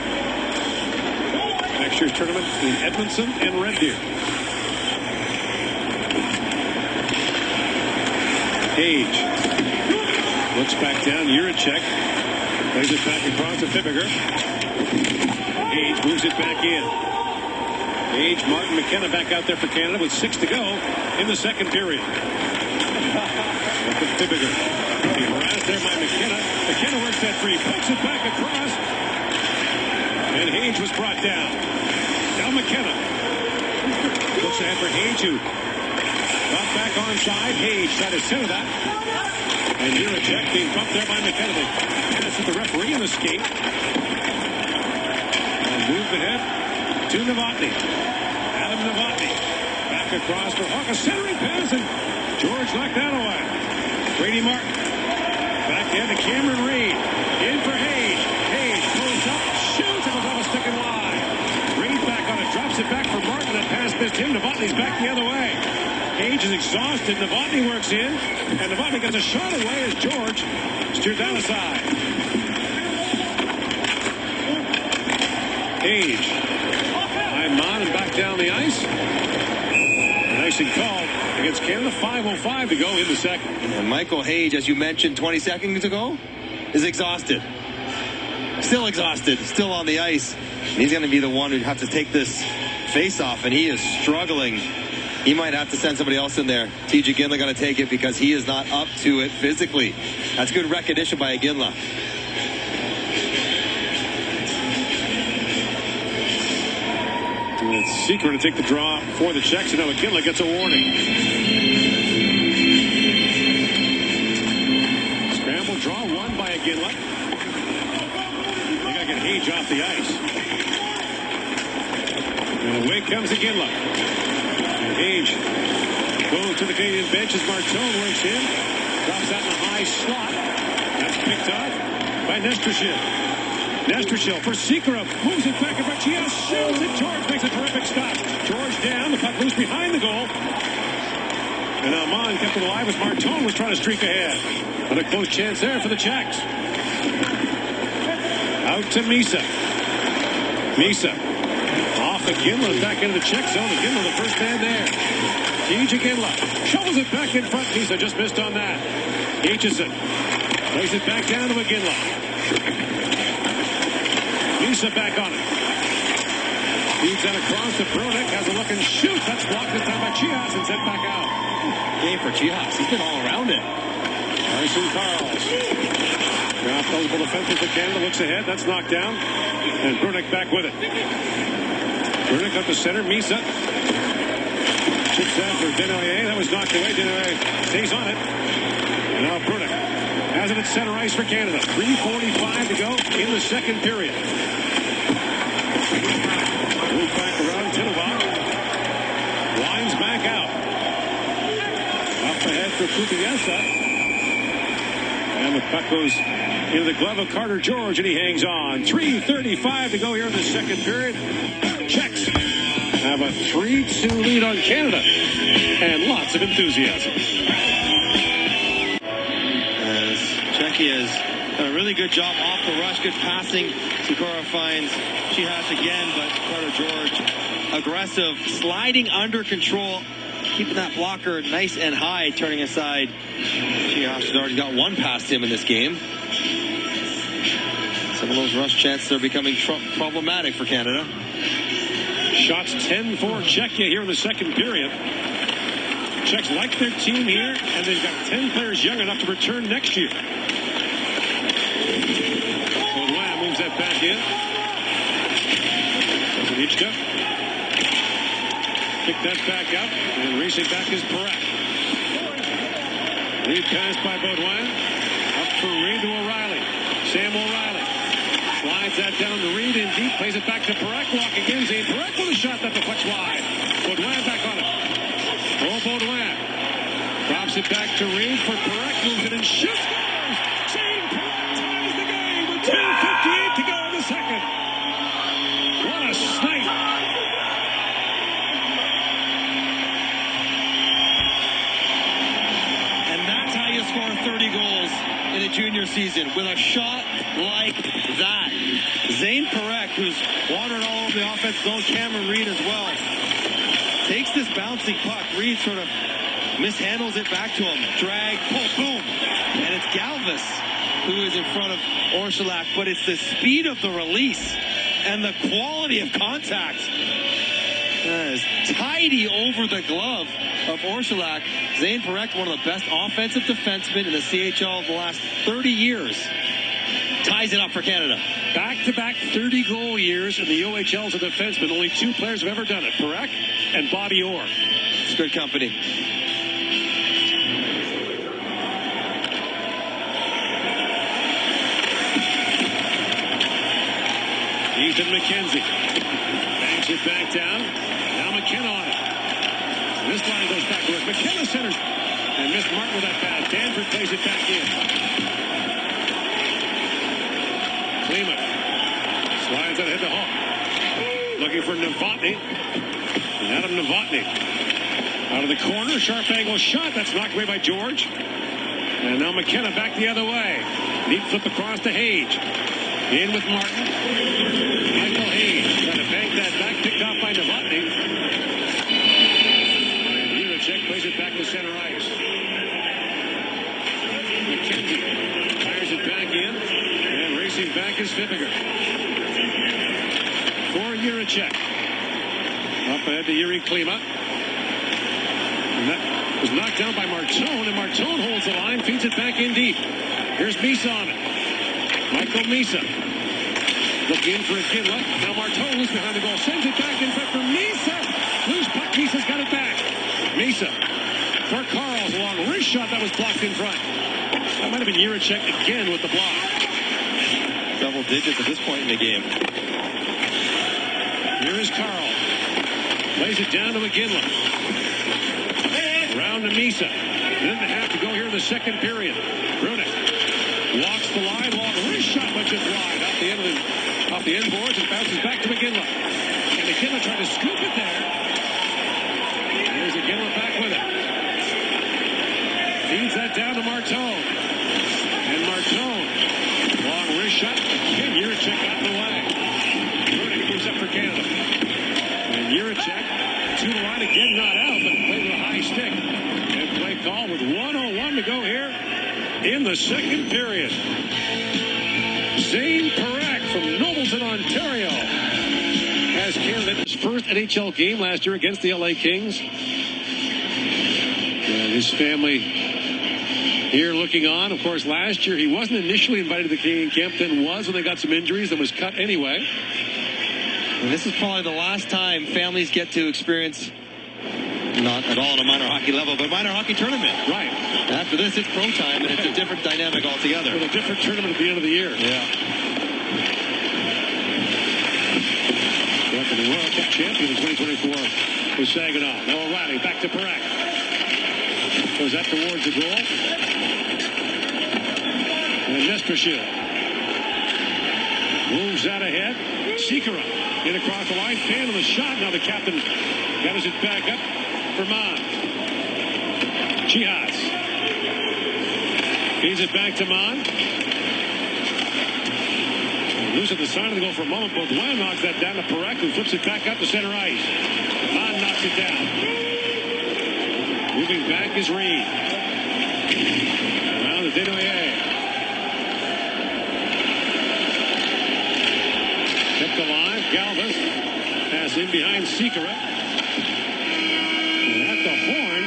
Next year's tournament in Edmondson and Red Deer. Page looks back down. Jiricek plays it back across to Fibbiger. Page moves it back in. Page, Martin McKenna back out there for Canada with 6 to go in the second period. Look at Fibbiger. He harassed there by McKenna. McKenna works that free, pokes it back across. And Hage was brought down. Now McKenna. Looks ahead for Hage, who got back onside. Hage tried to center that. And Jiricek being bumped there by McKenna. They pass at the referee in the skate. And moved ahead to Novotny. Adam Novotny. Back across for Hawk. A centering pass, and George knocked that away. Brady Martin. Back in to Cameron Reed. In for Hage. Hage pulls up, shoots, and was off a stick and line. Reed back on it, drops it back for Martin. That pass missed him. Novotny's back the other way. Hage is exhausted. Novotny works in, and Novotny gets a shot away as George steered down the side. Hage. I'm on and back down the ice. Icing called against Canada. 5:05 to go in the second. And Michael Hage, as you mentioned 20 seconds ago, is exhausted. Still exhausted. Still on the ice. He's going to be the one who'd have to take this face-off, and he is struggling. He might have to send somebody else in there. TJ Ginla going to take it because he is not up to it physically. That's good recognition by Ginla. And it's Secret to take the draw for the Czechs, and now Ginla gets a warning. Scramble draw won by Ginla. They got to get Hage off the ice. And away comes Ginla. And Hage goes to the Canadian bench as Martone works in. Drops that in a high slot. That's picked up by Nestrashin. Nestrashin for Sikora. Moves it back in front. She shoots it. George makes a terrific stop. George down. The puck loose behind the goal. And Alman kept it alive as Martone was trying to streak ahead. But a close chance there for the Czechs. Out to Misa. Misa. Off McGinley back into the Czech zone. McGinley, the first man there. McGinley shovels it back in front. Misa just missed on that. Aitchison plays it back down to McGinley. Misa back on it. Feeds that across to Brunick. Has a look and shoot. That's blocked this time by Iihf and sent back out. Game for Iihf. He's been all around it. Carson Karls. Now eligible defensive for Canada. Looks ahead. That's knocked down. And Brunick back with it. Brunick up the center. Misa. Chips out for Denoyer. That was knocked away. Denoyer stays on it. And now Brunick has it at center ice for Canada. 3:45 to go in the second period. Move back around. Tinovar lines back out. Up ahead for Kupiesa. And the puck goes into the glove of Carter George, and he hangs on. 3:35 to go here in the second period. Czechs have a 3-2 lead on Canada, and lots of enthusiasm. As Czechia has done a really good job off the rush, good passing. Sikora finds Iihf again, but Carter George aggressive, sliding under control, keeping that blocker nice and high, turning aside. Iihf has already got one past him in this game. Some of those rush chances are becoming problematic for Canada. Shots 10 for Czechia here in the second period. Czechs like their team here, and they've got 10 players young enough to return next year. Baudouin moves that back in. Anichka. Pick that back up, and racing back is Perret. Lead pass by Baudouin. Up for Reed to O'Reilly. Sam O'Reilly. Slides that down to Reed in deep. Plays it back to Perret. Walk again. Zane Perret with a shot that deflects wide. Baudouin back on it. Oh, Baudouin. Drops it back to Reed for Perret. Moves it and shoots. Zane Perret ties the game with 2:58 to go in the second. What a snipe. And that's how you score 30 goals in a junior season, with a shot like that. Zane Perret, who's wandering all over the offense zone, Cameron Reed as well, takes this bouncing puck. Reed sort of mishandles it back to him. Drag, pull, boom. And it's Galvis who is in front of Orsulak, but it's the speed of the release and the quality of contact. That is tidy over the glove of Orsulak. Zane Perret, one of the best offensive defensemen in the CHL of the last 30 years. Ties it up for Canada. Back-to-back 30-goal years in the OHL as a defenseman. Only two players have ever done it, Perret and Bobby Orr. It's good company. Ethan McKenzie bangs it back down. Now McKenna on it. This line goes back to it. McKenna centers and missed Martin with that pass. Danford plays it back in. Klima slides that hit the hook. Looking for Novotny. Adam Novotny out of the corner. Sharp angle shot. That's knocked away by George. And now McKenna back the other way. Neat flip across to Hage. In with Martin. Michael Hayes trying to bank that back. Picked off by Novotny. And Juracek plays it back to center ice. McKenzie fires it back in. And racing back is Fippiger. For Juracek. Up ahead to Yuri Klima. And that was knocked down by Martone. And Martone holds the line. Feeds it back in deep. Here's Misa on it. Michael Misa. Looking for a Ginla. Now Martone loose behind the goal. Sends it back in front for Misa. Loose puck. Misa's got it back. Misa for Karls. A long wrist shot that was blocked in front. That might have been Juracek again with the block. Double digits at this point in the game. Here is Karl. Lays it down to McGinley. Round to Misa. Minute and a half to go here in the second period. Brunick walks the line. Long wrist shot, but just wide off the end boards and bounces back to McGinley. And McGinley trying to scoop it there. There's McGinley back with it. Feeds that down to Martone. And Martone. Long wrist shot. Again, Juracek out of the way. Brunick moves up for Canada. in the second period. Zane Parekh from Nobleton, Ontario, has Canada his first NHL game last year against the LA Kings. And his family here looking on. Of course, last year he wasn't initially invited to the Canadian camp, then was when they got some injuries and was cut anyway. And this is probably the last time families get to experience, not at all on a minor hockey level, but minor hockey tournament. Right. After this, it's pro time, and it's a different dynamic altogether. With a different tournament at the end of the year. Yeah. The Royal Cup champion in 2024 was Saginaw. Now O'Reilly back to Parekh. Goes that towards the goal. And Nestrashil moves that ahead. Sikora in across the line. Fan on the shot. Now the captain gathers it back up for Mon. Iihf feeds it back to Mon. Loose at the side of the goal for a moment. Both Lamb knocks that down to Parekh, who flips it back up to center ice. Mon knocks it down. Moving back is Reed. Around to Desnoyers. Kept alive. Galvis. Pass in behind Sikora. And at the horn.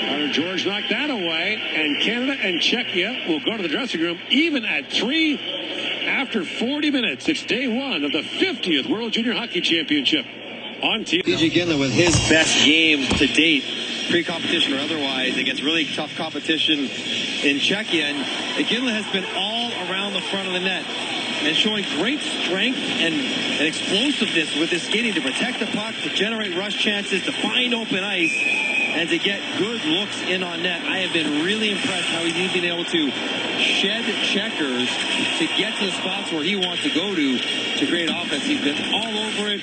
Carter George knocked that away. And Canada and Czechia will go to the dressing room even at 3 after 40 minutes. It's day one of the 50th World Junior Hockey Championship on TV. TJ Ginla with his best game to date, pre-competition or otherwise, against really tough competition in Czechia. And Ginla has been all around the front of the net and showing great strength and explosiveness with his skating to protect the puck, to generate rush chances, to find open ice, and to get good looks in on net. I have been really impressed how he's been able to shed checkers to get to the spots where he wants to go to create offense. He's been all over it.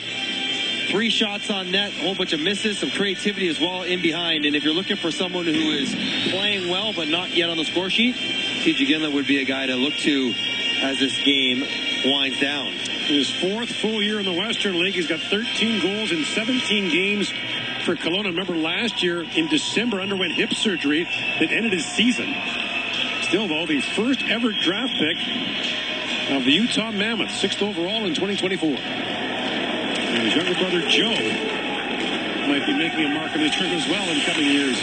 3 shots on net, a whole bunch of misses, some creativity as well in behind. And if you're looking for someone who is playing well but not yet on the score sheet, TJ Ginla would be a guy to look to as this game winds down. His 4th full year in the Western League. He's got 13 goals in 17 games for Kelowna. Remember last year in December underwent hip surgery that ended his season. Still, though, the first ever draft pick of the Utah Mammoth, 6th overall in 2024. And his younger brother Joe might be making a mark on his trip as well in coming years.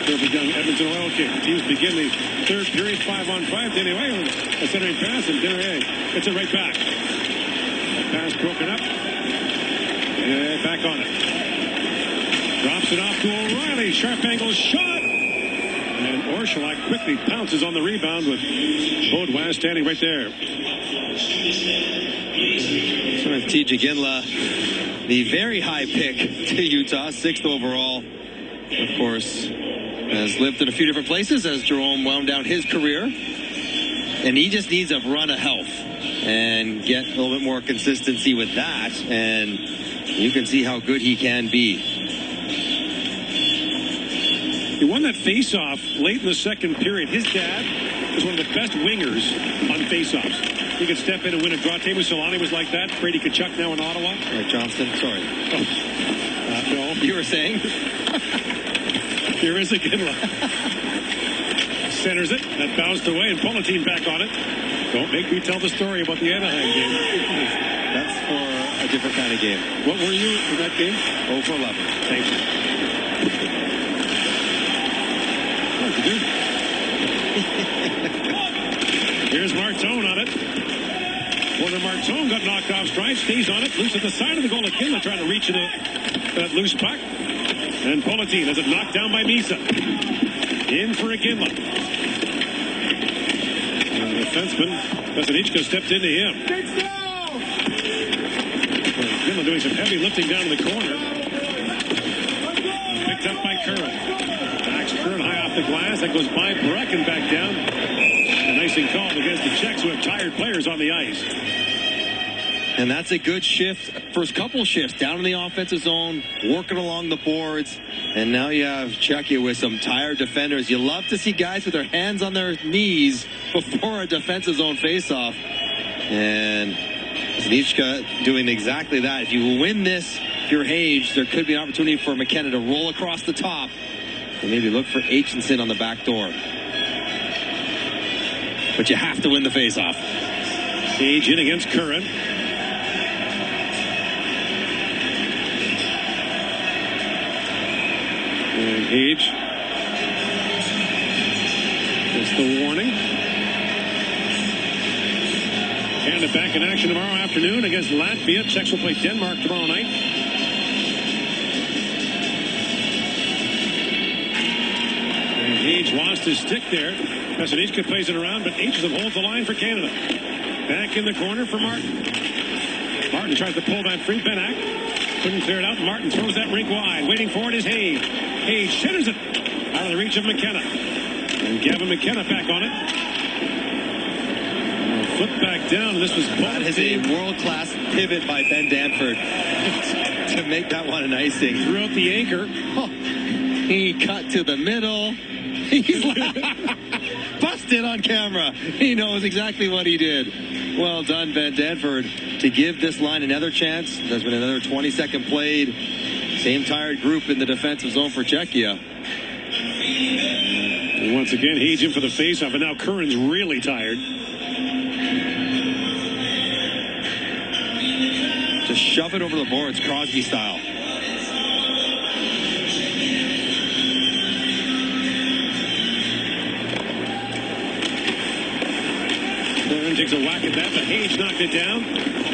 For the young Edmonton Oil King. The teams begin the 3rd period, 5-on-5. Desnoyers, a centering pass, and Desnoyers gets it right back. That pass broken up. And back on it. Drops it off to O'Reilly. Sharp angle shot. And Orszalak quickly pounces on the rebound with Baudouin standing right there. So with TJ Ginla, the very high pick to Utah, 6th overall. Of course, has lived in a few different places as Jerome wound down his career. And he just needs a run of health and get a little bit more consistency with that. And you can see how good he can be. He won that face-off late in the second period. His dad was one of the best wingers on face-offs. He could step in and win a draw. Teemu Selanne was like that. Brady Tkachuk now in Ottawa. Johnston, sorry. Oh. No. You were saying? Here is Ginla. Centers it. That bounced away, and Politin back on it. Don't make me tell the story about the Anaheim game. That's for a different kind of game. What were you in that game? 0 for 11. Thank you. What'd you do? Here's Martone on it. Corner Martone got knocked off stride. Stays on it. Loose at the side of the goal. Ginla trying to reach that loose puck. And Politin has it knocked down by Misa. In for a Ginla. And the defenseman, Vesanichka, stepped into him. Ginla doing some heavy lifting down in the corner. Picked up by Curran. Backs Curran high off the glass. That goes by Parekh and back down. And icing called against the Czechs, who have tired players on the ice. And that's a good shift. First couple shifts down in the offensive zone, working along the boards. And now you have Czechia with some tired defenders. You love to see guys with their hands on their knees before a defensive zone faceoff. And Znichka doing exactly that. If you win this, if you're Hage, there could be an opportunity for McKenna to roll across the top And maybe look for Aitchison on the back door. But you have to win the faceoff. Gage in against Curran. And Gage gets the warning. Canada back in action tomorrow afternoon against Latvia. Czechs will play Denmark tomorrow night. And Gage lost his stick there. Pesanichka plays it around, but Aitchison holds the line for Canada. Back in the corner for Martin. Martin tries to pull that free. Benak couldn't clear it out. Martin throws that rink wide. Waiting for it is Hayes. Hayes centers it out of the reach of McKenna. And Gavin McKenna back on it. Flip back down. This was that is a world-class pivot by Ben Danford to make that one an icing. Threw out the anchor. Oh, he cut to the middle. He's busted on camera. He knows exactly what he did. Well done, Ben Danford, to give this line another chance. There's been another 20-second played. Same tired group in the defensive zone for Czechia. And once again, Hayes in for the faceoff, and now Curran's really tired. Just shove it over the boards, Crosby style. Curran takes a whack at that, but Hayes knocked it down.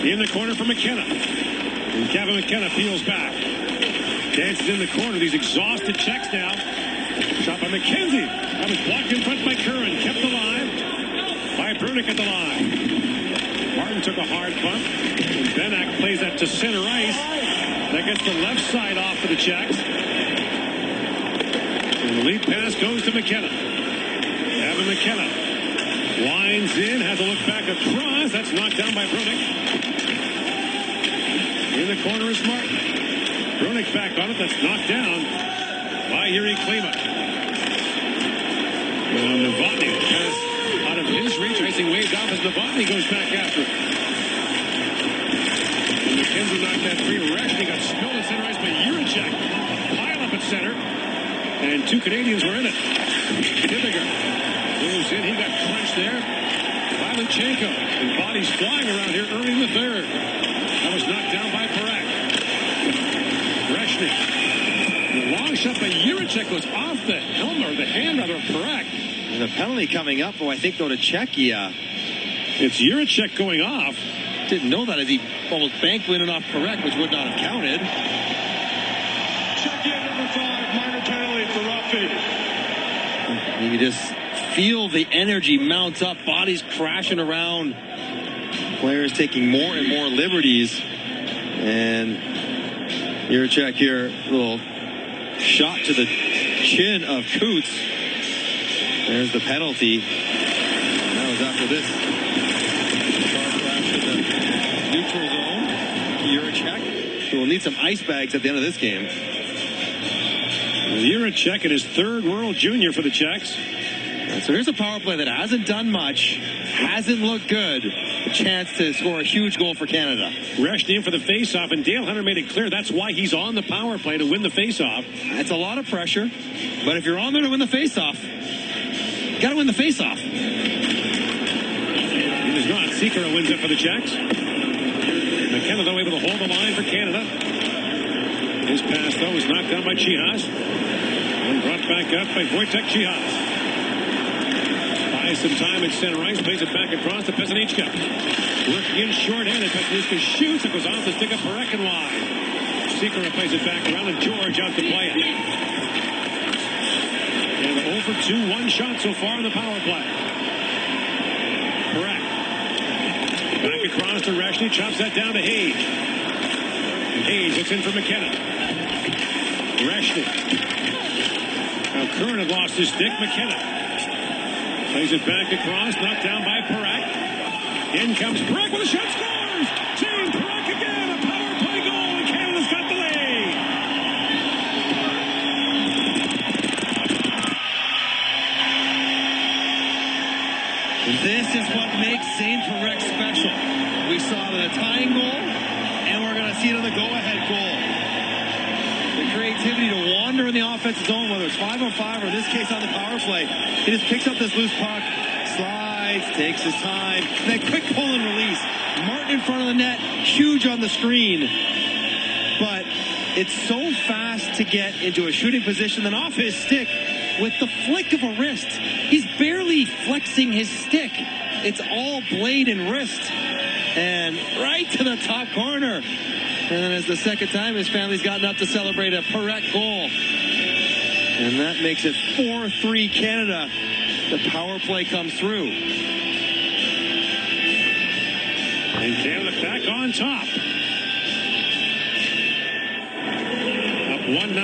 In the corner for McKenna. And Gavin McKenna peels back. Dances in the corner. These exhausted Czechs now. Shot by McKenzie. That was blocked in front by Curran. Kept alive by Brunik at the line. Martin took a hard bump. And Benak plays that to center ice. That gets the left side off for the Czechs. And the lead pass goes to McKenna. Gavin McKenna winds in, has a look back across. That's knocked down by Brunik. In the corner is Martin. Brunik's back on it. That's knocked down by Yuri Klima. Well, Novotny has out of his reach. Icing waved off as Novotny goes back after it. And McKenzie knocked that free. Reshny got spilled at center ice by Juracek. Pile up at center. And two Canadians were in it. Dibbiger moves in. He got crunched there. Vailichenko. And bodies flying around here early in the third. That was knocked down by Parak. Reshny. The long shot by Juracek goes off the helmet, or the hand rather, of Parak. There's a penalty coming up, I think, though, to Czechia. It's Juracek going off. Didn't know that as he almost banked in off Parak, which would not have counted. Czechia number 5, minor penalty for roughing. You just feel the energy mounts up, bodies crashing around, players taking more and more liberties. And Juracek here, a little shot to the chin of Coots. There's the penalty. That was after this car crash in the neutral zone. Juracek, who will need some ice bags at the end of this game. Juracek in his third World Junior for the Czechs. So here's a power play that hasn't done much, hasn't looked good. A chance to score a huge goal for Canada. Reshny in for the faceoff, and Dale Hunter made it clear that's why he's on the power play, to win the faceoff. That's a lot of pressure, but if you're on there to win the faceoff, you got to win the faceoff. He does not. Sekera wins it for the Czechs. McKenna, though, able to hold the line for Canada. His pass, though, was knocked down by Chihas. And brought back up by Wojtek Chihas. Buys some time at center ice, plays it back across to Pesanichka. Working in short-handed. Pesanichka shoots. It goes off the stick of Parak and wide. Sekera plays it back around, and George out to play it. And 0 for 2, one shot so far in the power play. Parak. Back across to Reshny, chops that down to Hayes. And Hayes looks in for McKenna. Reshny. Now Curran had lost his stick. McKenna plays it back across, knocked down by Parak. In comes Parak with a shot, scores! James Parak again, a power play goal, and Canada's got the lead. This is what makes St. Parak special. We saw it in a tying goal, and we're going to see it in the go-ahead goal. The creativity to want under in the offensive zone, whether it's 5-on-5 or in this case on the power play. He just picks up this loose puck, slides, takes his time, and then quick pull and release. Martin in front of the net, huge on the screen. But it's so fast to get into a shooting position, then off his stick with the flick of a wrist. He's barely flexing his stick. It's all blade and wrist. And right to the top corner. And then as the second time his family's gotten up to celebrate a Parekh goal. And that makes it 4-3 Canada. The power play comes through. And Canada back on top. Up 1-0,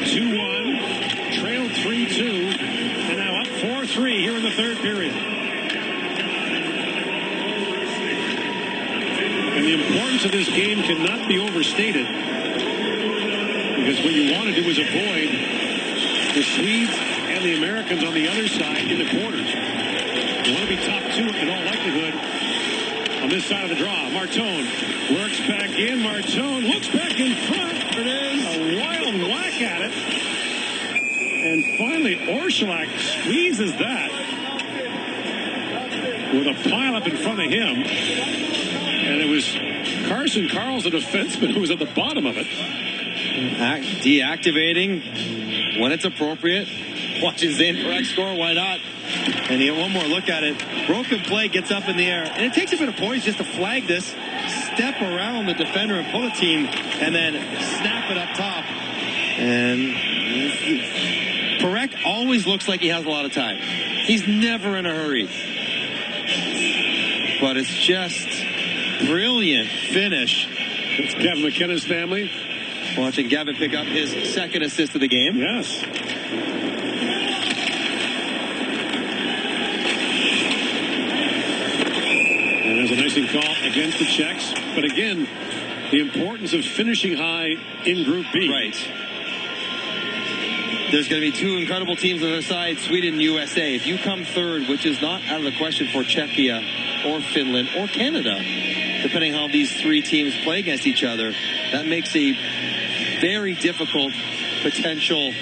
2-1, trailed 3-2, and now up 4-3 here in the third period. And the importance of this game cannot be overstated, because what you want to do is avoid the Swedes and the Americans on the other side in the quarters. You want to be top two in all likelihood on this side of the draw. Martone works back in. Martone looks back in front. There it is. A wild whack at it. And finally, Orszalak squeezes that with a pileup in front of him. And it was Carson Carl's, a defenseman, who was at the bottom of it. Deactivating when it's appropriate. Watching Zane Parekh score, why not? And he had one more look at it. Broken play, gets up in the air. And it takes a bit of poise just to flag this, step around the defender and pull a team, and then snap it up top. And Parekh always looks like he has a lot of time. He's never in a hurry. But it's just brilliant finish. It's Gavin McKenna's family. Watching Gavin pick up his second assist of the game. Yes. And there's an icing call against the Czechs. But again, the importance of finishing high in Group B. Right. There's going to be two incredible teams on the side, Sweden and USA. If you come third, which is not out of the question for Czechia or Finland or Canada, depending how these three teams play against each other, that makes a very difficult potential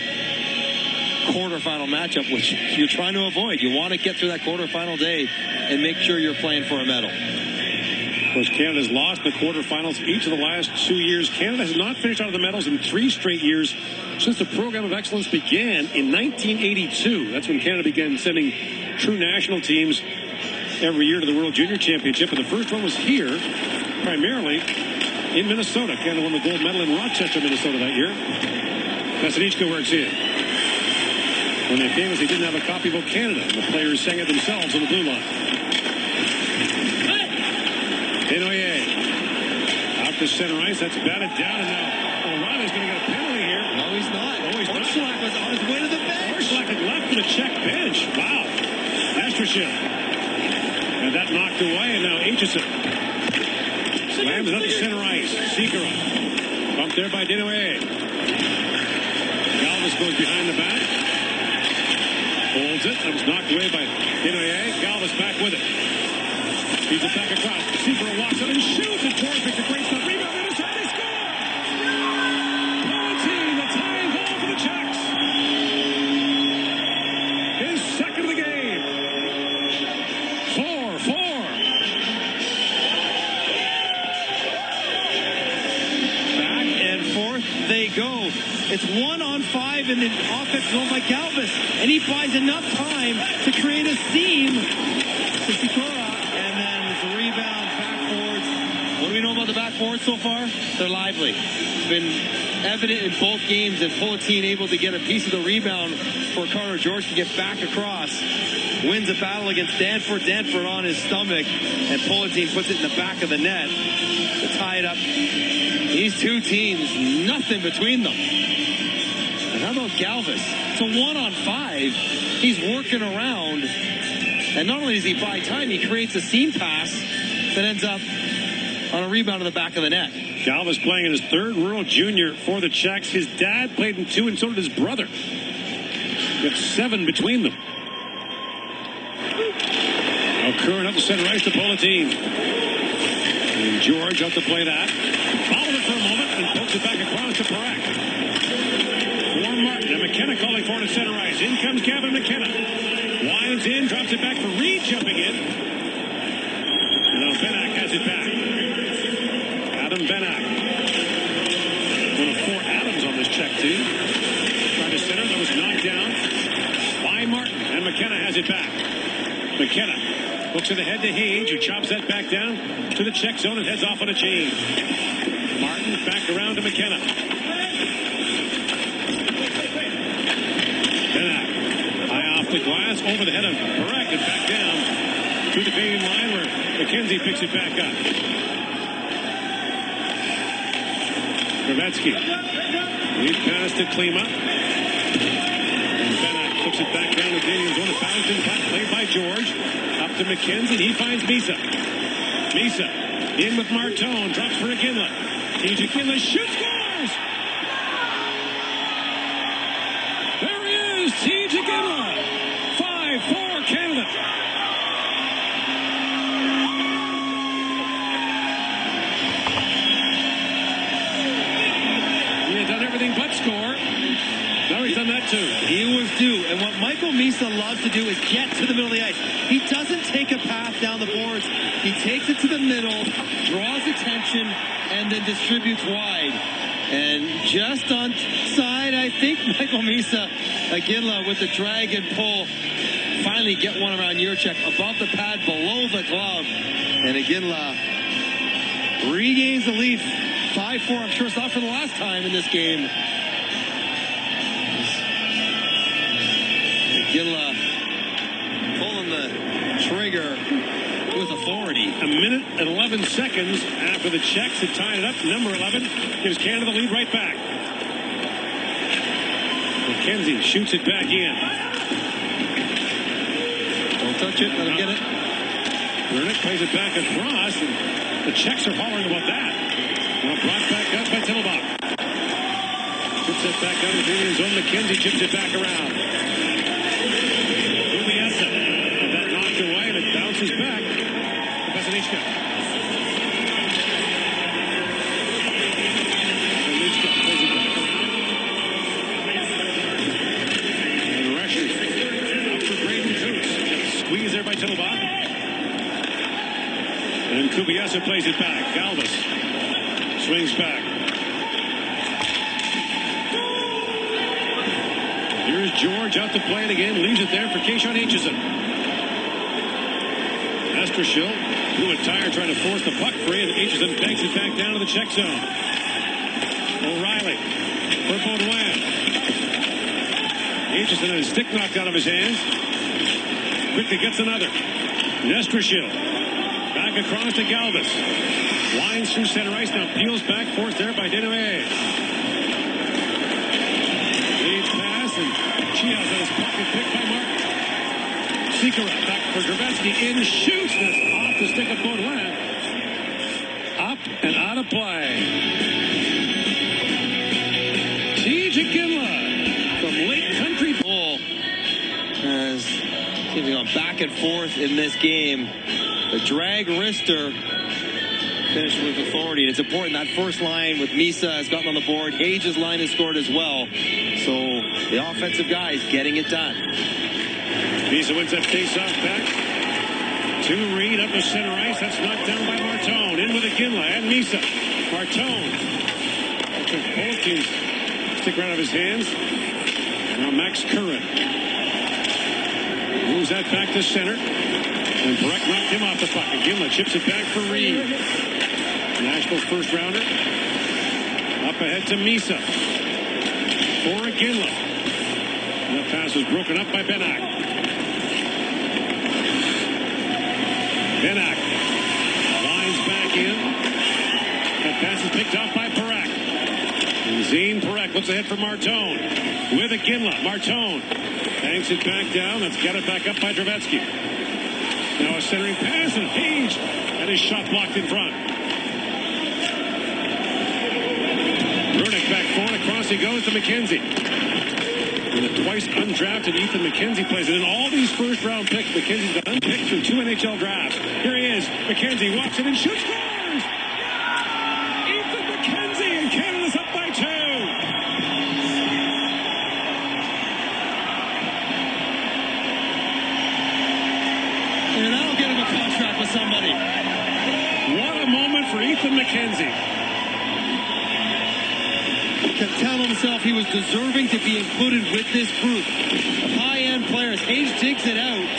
quarterfinal matchup, which you're trying to avoid. You want to get through that quarterfinal day and make sure you're playing for a medal. Of course, Canada's lost the quarterfinals each of the last 2 years. Canada has not finished out of the medals in 3 straight years since the program of excellence began in 1982. That's when Canada began sending true national teams every year to the World Junior Championship. And the first one was here, primarily in Minnesota. Canada won the gold medal in Rochester, Minnesota that year. Vasilichka works in. When they famously didn't have a copybook Canada, the players sang it themselves on the blue line. Desnoyers out to center ice. That's batted down, and now O'Reilly's going to get a penalty here. No, he's not. No, he's not. Orszalak was on his way to the bench. Orszalak had left for the Czech bench. Wow. Astroshin. And that knocked away, and now Aitchison slams it up to center ice. Sikora. Bumped there by Desnoyers. Galvis goes behind the back. Holds it. That was knocked away by Desnoyers. Galvis back with it. Feeds it back across. Sikora walks up and shoots. And Torres makes a great stop. Rebound. And it's they score! Polanyi, the tying goal for the Czechs. His second of the game. 4-4. Back and forth they go. It's 1-on-5 in the offense zone by Galvis. And he finds enough time to create a seam to Sikora. What do we know about the backboards so far? They're lively. It's been evident in both games that Polanyi able to get a piece of the rebound for Carter George to get back across. Wins a battle against Danford. Danford on his stomach. And Polanyi puts it in the back of the net to tie it up. These two teams, nothing between them. And how about Galvis? It's a 1-on-5. He's working around. And not only does he buy time, he creates a seam pass that ends up on a rebound in the back of the net. Galvis playing in his third World Junior for the Czechs. His dad played in 2, and so did his brother. You have 7 between them. Now Curran up the center ice to Polanyi. And George up to play that. Followed it for a moment and pokes it back across to Parekh. to center ice. In comes Gavin McKenna. Winds in, drops it back for Reed, jumping in. Now Benak has it back. Adam Benak. One of 4 Adams on this Czech team. Trying to center, that was knocked down by Martin. And McKenna has it back. McKenna looks ahead to Hage, who chops that back down to the Czech zone and heads off on a change. Martin back around to McKenna. Benak high off the glass, over the head of Perek and back down to the Canadian line where McKenzie picks it back up. Krivetsky. Lead pass to Klima. And Benak flips it back down to Canadian zone. A bouncing puck played by George. Up to McKenzie. He finds Misa. Misa in with Martone. Drops for Iginla. TJ Iginla shoots, scores! There he is, TJ Iginla. 5-4 Canada. He had done everything but score. Now he's done that too. He was due. And what Michael Misa loves to do is get to the middle of the ice. He doesn't take a path down the boards. He takes it to the middle, draws attention, and then distributes wide. And just on side, I think Michael Misa, Iginla with the drag and pull, finally get one around Jurček above the pad, below the glove. And Iginla regains the lead. 5-4. I'm sure it's not for the last time in this game. Iginla pulling the trigger with authority. A minute and 11 seconds after the Czechs had tied it up. Number 11 gives Canada the lead right back. McKenzie shoots it back in. Don't touch it. Let him get it. Wernick plays it back across, and the Czechs are hollering about that. Now brought back up by Tillbach. Puts it back out of the Canadian zone. McKenzie chips it back around. WJC. And that knocked away, and it bounces back. Pasanichka. Pasanichka plays it back around. And Rusher up for Braden Coots. Squeeze there by Tillbach. And Kubiesa plays it back. Galvis swings back. Here's George out to play it again. Leaves it there for Keishon Aitchison. Estrashil, blue and tire, trying to force the puck free, and Aitchison banks it back down to the Czech zone. O'Reilly for Baudouin. Aitchison had his stick knocked out of his hands. Quickly gets another. Estrashil back across to Galvis. Winds through center ice, now peels back, forced there by Denouet. Lead pass, and Chiaz on his pocket, picked by Martin. Sikora back for Krivetsky, in shoots, that's off the stick of Baudouin. Up and out of play. TJ Iginla from Lake Country. Bull has gone back and forth in this game. The drag wrister finished with authority. And it's important that first line with Misa has gotten on the board. Hage's line has scored as well. So the offensive guys getting it done. Misa wins that face-off back. To Reed up to center ice. That's knocked down by Martone. In with Iginla and Misa. Martone. Both teams stick right out of his hands. Now Max Curran moves that back to center. And Perek knocked him off the puck. Iginla chips it back for Reed. National first rounder. Up ahead to Misa. For Iginla. And that pass was broken up by Benak. Benak lines back in. That pass is picked off by Perek. And Zane Perek looks ahead for Martone. With Iginla. Martone banks it back down. Let's get it back up by Trevetsky. Now a centering pass, and Hage had his shot blocked in front. Wernick back forward, across he goes to McKenzie. And the twice undrafted Ethan McKenzie plays it. In all these first-round picks, McKenzie's got unpicked through 2 NHL drafts. Here he is. McKenzie walks in and shoots, scores! Ethan McKenzie, and Canada's up by 2. moment for Ethan McKenzie. Could tell himself he was deserving to be included with this group of high-end players. Hayes digs it out.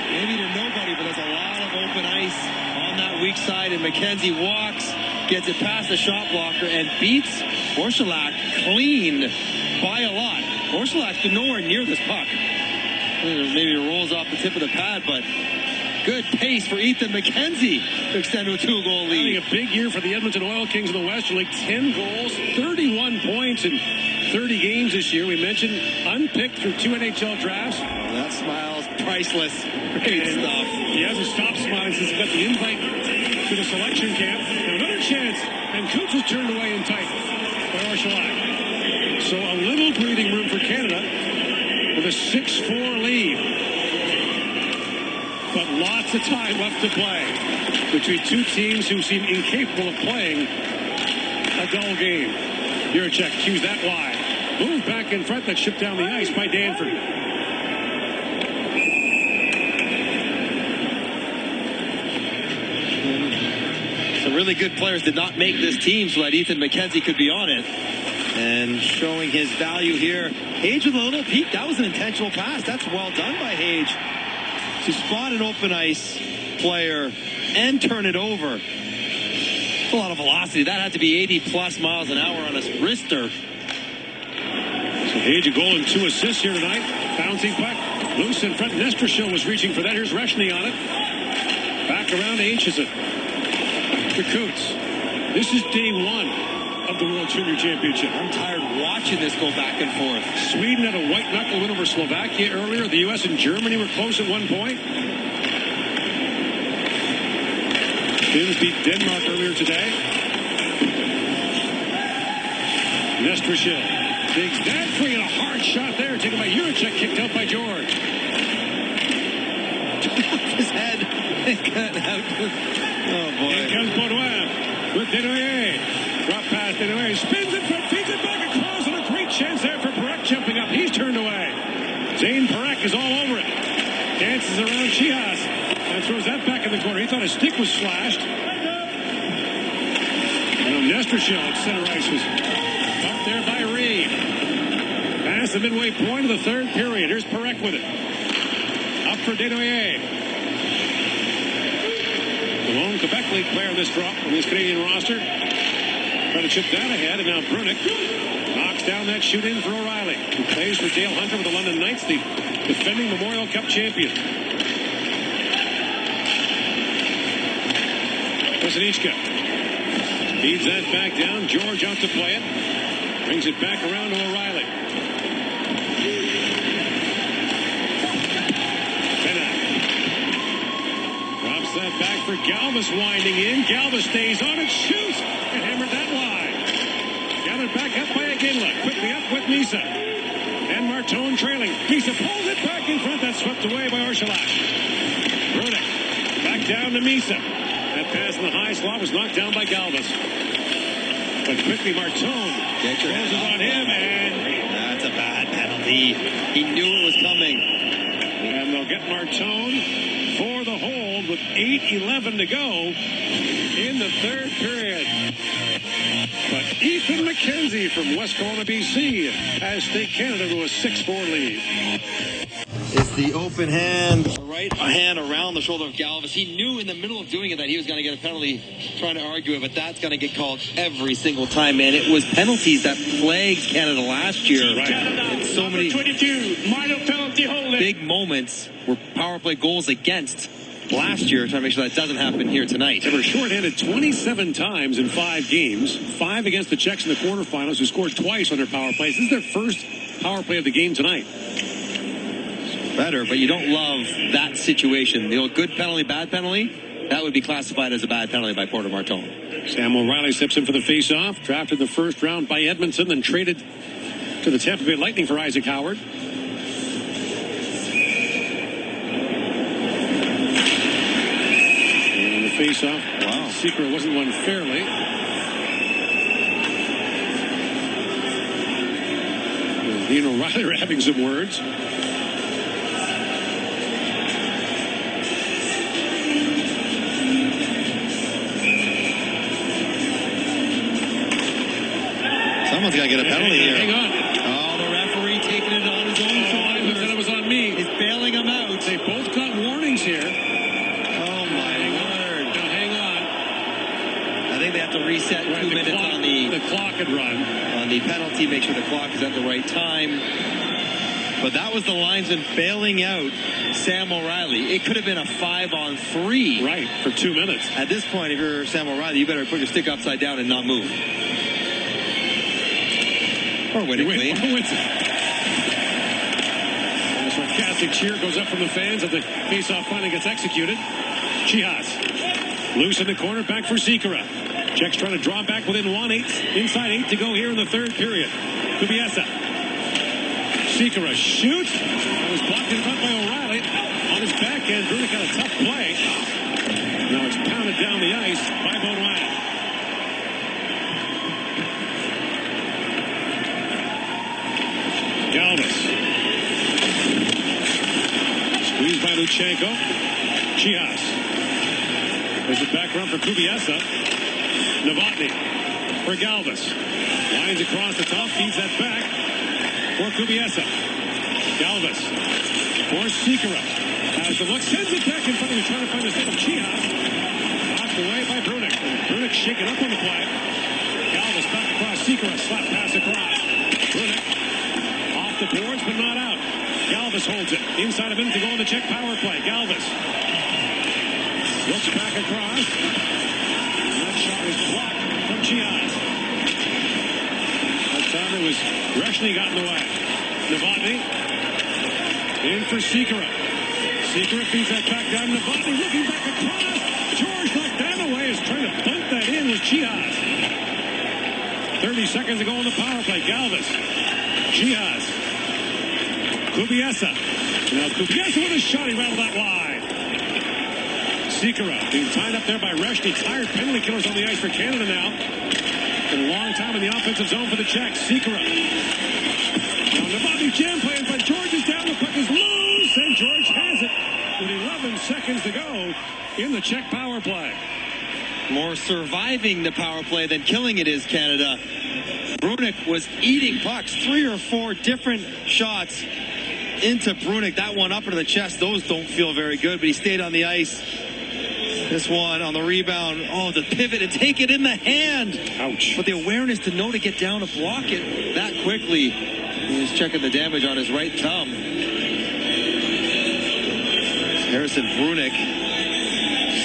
Maybe to nobody, but there's a lot of open ice on that weak side, and McKenzie walks, gets it past the shot blocker, and beats Orszalak clean by a lot. Orszalak's been nowhere near this puck. Maybe it rolls off the tip of the pad, but good pace for Ethan McKenzie to extend to a 2-goal lead. Having a big year for the Edmonton Oil Kings in the Western League. 10 goals, 31 points in 30 games this year. We mentioned unpicked through 2 NHL drafts. That smile's priceless. Great stuff. He hasn't stopped smiling since he got the invite to the selection camp. Now another chance, and Coots was turned away in tight by Orszalak. So a little breathing room for Canada with a 6-4 lead. But lots of time left to play between two teams who seem incapable of playing a dull game. Juracek cues that wide. Move back in front, that's shipped down the ice by Danford. Some really good players did not make this team so that Ethan McKenzie could be on it. And showing his value here. Hage with a little peek. That was an intentional pass. That's well done by Hage to spot an open ice player and turn it over. That's a lot of velocity. That had to be 80+ miles an hour on a wrister. So Hage a goal and 2 assists here tonight. Bouncing puck. Loose in front. Nestershil was reaching for that. Here's Reshny on it. Back around to Aitchison. To Coots. This is day 1 of the World Junior Championship. I'm tired watching this go back and forth. Sweden had a white knuckle win over Slovakia earlier. The U.S. and Germany were close at one point. Finns beat Denmark earlier today. Nestershil digs that free and a hard shot there taken by Juracek, kicked out by George. His head. Oh boy. Here comes Baudouin with Desnoyers. Drop pass Desnoyers. Spins it front, feeds it back across, and a great chance there for Perek jumping up. He's turned away. Zane Perek is all over it. Dances around Chihas and throws that back in the corner. He thought his stick was slashed. Nestershil at center ice was up there by Reed. Past the midway point of the third period. Here's Perek with it. Up for Desnoyers. The lone Quebec League player on this Canadian roster. Trying to chip that ahead, and now Brunick knocks down that shoot-in for O'Reilly, who plays for Dale Hunter with the London Knights, the defending Memorial Cup champion. Kosanichka feeds that back down. George out to play it. Brings it back around to O'Reilly. Drops that back for Galvis winding in. Galvis stays on it, shoots, and hammered that wide. Gathered back up by Iginla. Quickly up with Misa. And Martone trailing. Misa pulls it back in front. That's swept away by Orszalak. Brunick back down to Misa. That pass in the high slot was knocked down by Galvis. But quickly Martone closes on him, and that's a bad penalty. He knew it was coming. And they'll get Martone for the hold with 8:11 to go in the third period. But Ethan McKenzie from West Kelowna, BC has taken Canada to a 6-4 lead. It's the open hand, right hand around the shoulder of Galvis. He knew in the middle of doing it that he was going to get a penalty, trying to argue it, but that's going to get called every single time, man. It was penalties that plagued Canada last year. Right. And so many 22, minor penalty holding. big moments were power play goals against last year, trying to make sure that doesn't happen here tonight. They were shorthanded 27 times in 5 games, 5 against the Czechs in the quarterfinals, who scored twice on their power plays. This is their first power play of the game tonight. Better, but you don't love that situation. The old good penalty, bad penalty, that would be classified as a bad penalty by Porter Martone. Sam O'Reilly steps in for the face-off, drafted the first round by Edmonton, then traded to the Tampa Bay Lightning for Isaac Howard. And the face-off, wow. Secret wasn't won fairly. Dean O'Reilly are having some words. Someone's got to get a penalty here. Hang on. Oh, the referee taking it on his own shoulders. Said it was on me. He's bailing him out. They both got warnings here. Oh, my word. Now, hang on. I think they have to reset 2 minutes clock, on the clock had run. On the penalty, make sure the clock is at the right time. But that was the linesman bailing out Sam O'Reilly. It could have been a 5-on-3. Right, for 2 minutes. At this point, if you're Sam O'Reilly, you better put your stick upside down and not move. Or win it clean. Who wins it? A sarcastic cheer goes up from the fans as the faceoff finally gets executed. Chihas. Loose in the corner, back for Sikora. Czechs trying to draw back within 1/8. Inside 8 to go here in the third period. Kubiesa. Sikora shoots. It was blocked in front by O'Reilly. On his backhand, Brunik got a tough play. Now it's pounded down the ice by Baudouin. Galvis. Squeezed by Luchenko. Chihas. There's a back run for Kubiesa. Novotny for Galvis. Lines across the top, feeds that back for Kubiesa. Galvis for Sikora. Has the look, sends it back in front of him, trying to find the stick of Chihas. Knocked away by Brunik. Brunik shaking up on the play. Galvis back across Sikora. Slap pass across. Brunik off the boards, but not out. Galvis holds it. Inside a minute to go on the Czech power play. Galvis looks back across. That shot was blocked from Chihas. That time it was Reshny got in the way. Novotny in for Sikora. Sikora feeds that back down. Novotny looking back across. George knocked that away. Is trying to bunt that in with Chihas. 30 seconds to go on the power play. Galvis. Chihas. Kubiesa. Now Kubiesa with a shot. He rattled that wide. Sikora being tied up there by Reshny. Tired penalty killers on the ice for Canada now. Been a long time in the offensive zone for the Czechs. Sikora. Now Novotny jam playing, but George is down. The puck is loose, and George has it with 11 seconds to go in the Czech power play. More surviving the power play than killing it is Canada. Brunik was eating pucks. 3 or 4 different shots into Brunik. That one up into the chest. Those don't feel very good, but he stayed on the ice. This one on the rebound. Oh, the pivot and take it in the hand. Ouch. But the awareness to know to get down to block it that quickly. He's checking the damage on his right thumb. Harrison Brunik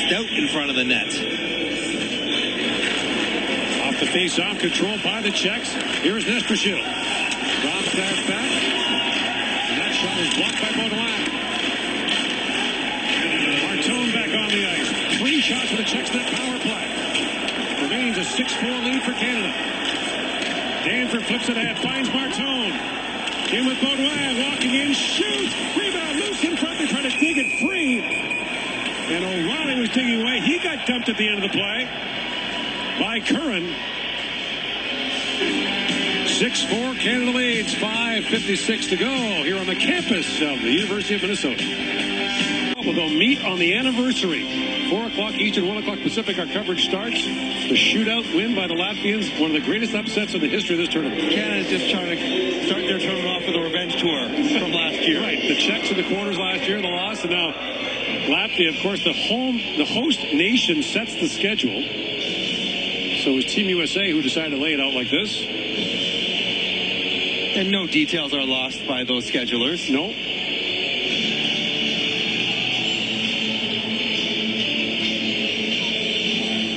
stout in front of the net. Off the face-off, controlled by the Czechs. Here's Nestrashil. Drops that back. And that shot is blocked by Baudouin. Martone back on the ice. 3 shots for the Czechs in that power play. Remains a 6-4 lead for Canada. Danford flips it ahead, finds Martone. In with Baudouin, walking in, shoots, rebound, loose in front. They try to dig it free. And O'Reilly was digging away. He got dumped at the end of the play by Curran. 6-4, Canada leads. 5:56 to go here on the campus of the University of Minnesota. We'll go meet on the anniversary. 4 o'clock Eastern, 1 o'clock Pacific, our coverage starts. The shootout win by the Latvians, one of the greatest upsets in the history of this tournament. Canada's just trying to start their tournament off with a revenge tour from last year. Right, the Czechs in the quarters last year, the loss, and now Latvia, of course, the host nation sets the schedule. So it was Team USA who decided to lay it out like this. And no details are lost by those schedulers. No.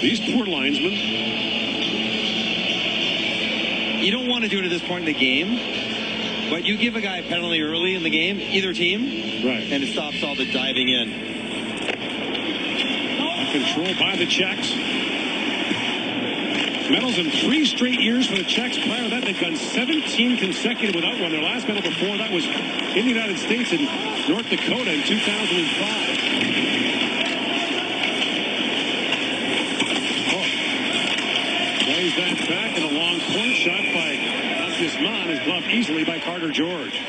These poor linesmen. You don't want to do it at this point in the game, but you give a guy a penalty early in the game, either team, Right. and it stops all the diving in. Controlled by the Czechs. Medals in 3 straight years for the Czechs. Prior to that, they've gone 17 consecutive without one. Their last medal before that was in the United States in North Dakota in 2005. Plays that back, and a long point shot by Asman is bluffed easily by Carter George.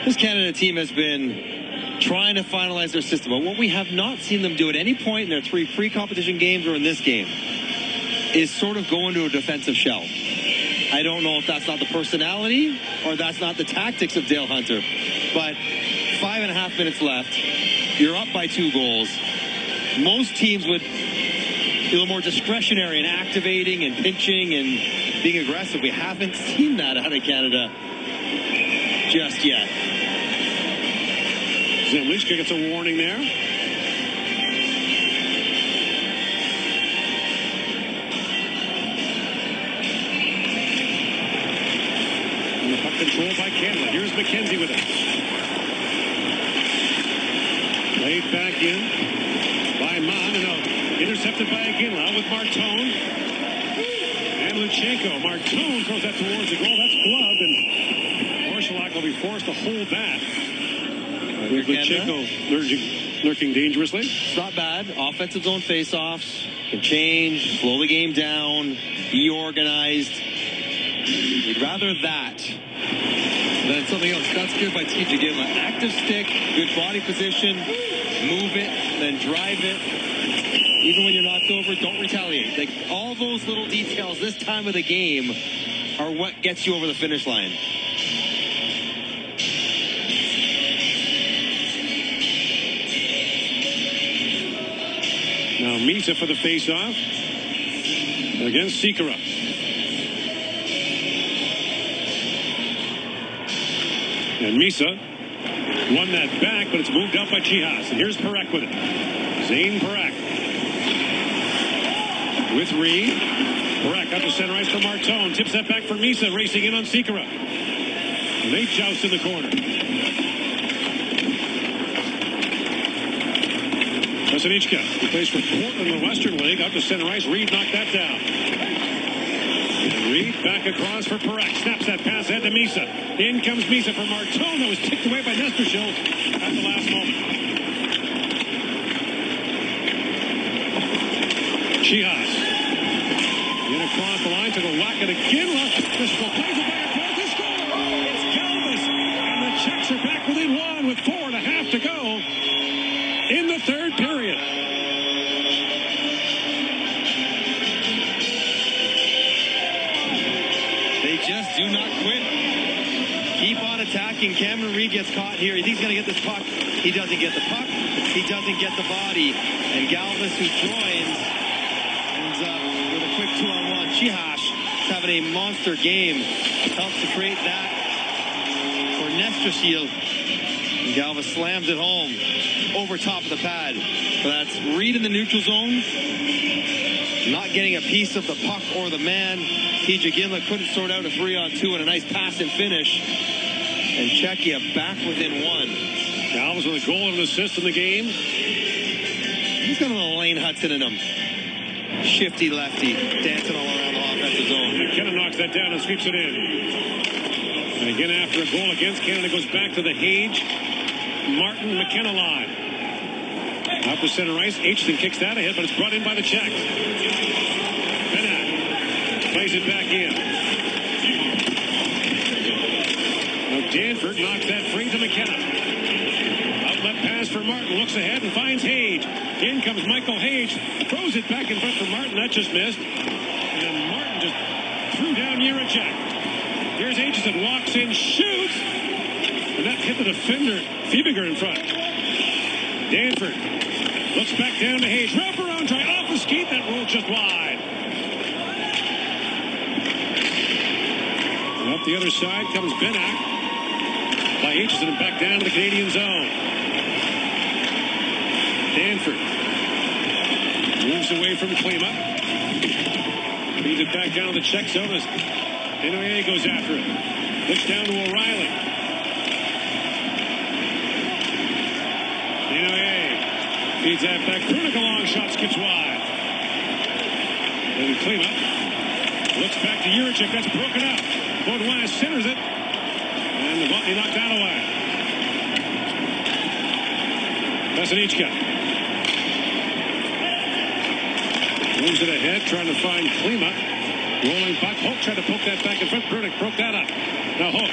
This Canada team has been trying to finalize their system, but what we have not seen them do at any point in their 3 pre-competition games or in this game is sort of going to a defensive shell. I don't know if that's not the personality or that's not the tactics of Dale Hunter. But 5.5 minutes left. You're up by 2 goals. Most teams would be a little more discretionary in activating and pinching and being aggressive. We haven't seen that out of Canada just yet. Zemlichka gets a warning there. And the puck controlled by Canada. Here's McKenzie with it. Laid back in by Mann. And intercepted by Aguila with Martone. And Luchenko. Martone throws that towards the goal. That's gloved. And Orszalak will be forced to hold that. With Luchenko lurking dangerously. It's not bad. Offensive zone faceoffs can change, slow the game down, be organized. We'd rather that than something else. That's good by TJ Gimlet. Active stick, good body position, move it, then drive it. Even when you're knocked over, don't retaliate. Like, all those little details this time of the game are what gets you over the finish line. Now Misa for the face-off against Sikora. And Misa won that back, but it's moved out by Chihas. And here's Parekh with it. Zane Parekh with Reed. Parekh out to center ice for Martone. Tips that back for Misa, racing in on Sikora. And they joust in the corner. Vasanichka, who plays for Portland in the Western League, out to center ice. Reed knocked that down. And Reed back across for Parekh. Snaps that pass ahead to Misa. In comes Misa for Martone. That was kicked away by Nestershil at the last moment. Chihas. In across the line to the whack of Aguila. Nestershil plays it back across the score. It's Galvis. And the Czechs are back within 1 with 4.5 to go in the third period. They just do not quit. Keep on attacking. Cameron Reed gets caught here. He's going to get this puck. He doesn't get the puck. He doesn't get the body. And Galvis, who joins, ends up with a quick 2-on-1. Chihas is having a monster game. Helps to create that for Nestershil. And Galvis slams it home over top of the pad. So that's Reed in the neutral zone. Not getting a piece of the puck or the man. TJ Gimlet couldn't sort out a 3-on-2 and a nice pass and finish. And Czechia back within 1. Galvis with a goal and an assist in the game. He's got a little Lane Hudson in him. Shifty lefty, dancing all around the offensive zone. McKenna knocks that down and sweeps it in. And again, after a goal against Canada, goes back to the Hage. Martin McKenna line. Out to center ice. Aitchison kicks that ahead, but it's brought in by the Czechs. Benak plays it back in. Now Danford knocks that free to McKenna. Outlet pass for Martin. Looks ahead and finds Hage. In comes Michael Hage. Throws it back in front for Martin. That just missed. And then Martin just threw down Jiricek. Here's Aitchison. Walks in, shoots. And that hit the defender, Fiebiger, in front. Danford looks back down to Hage. Wraparound try off the skate. That rolled just wide. And up the other side comes Benak by Aitchison and back down to the Canadian zone. Danford moves away from Klima. Feeds it back down to the Czech zone as Denoye goes after it. Looks down to O'Reilly. Feeds that back. Krunick a long shot, skips wide. And Klima looks back to Jiricek. That's broken up. Baudouin centers it. And he knocked that away. Vasanichka moves it ahead, trying to find Klima. Rolling puck. Hook tried to poke that back in front. Krunick broke that up. Now Hook.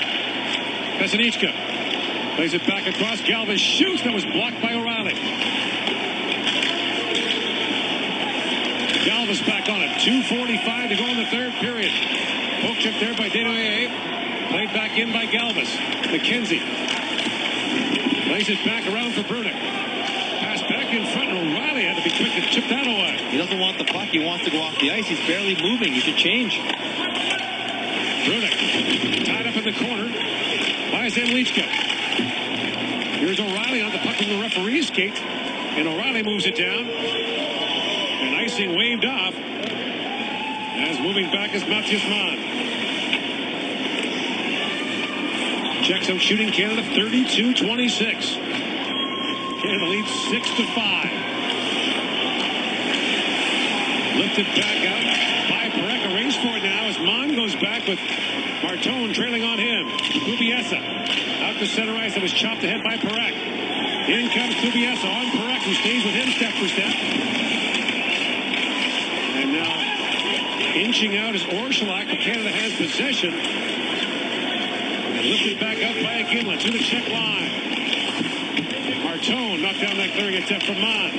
Vasanichka plays it back across. Galvis shoots. That was blocked by O'Reilly. Galvis back on it. 2:45 to go in the third period. Poke check there by Desnoyers. Played back in by Galvis. McKenzie lays it back around for Brunik. Pass back in front, and O'Reilly had to be quick to chip that away. He doesn't want the puck. He wants to go off the ice. He's barely moving. He should change. Brunik tied up in the corner by Zemlichka. Here's O'Reilly on the puck from the referee's skate, and O'Reilly moves it down. And icing waved off. As moving back is Matthias Mann. Czechs out shooting Canada 32-26. Canada leads 6-5. Lifted back out by Parek. A race for it now as Mann goes back with Martone trailing on him. Kubiesa out to center ice. That was chopped ahead by Parek. In comes Kubiesa on Parek, who stays with him step for step. And now inching out is Orszalak, but Canada has possession. And lifted back up by Iginla to the Czech line. Martone knocked down that clearing attempt from Mann.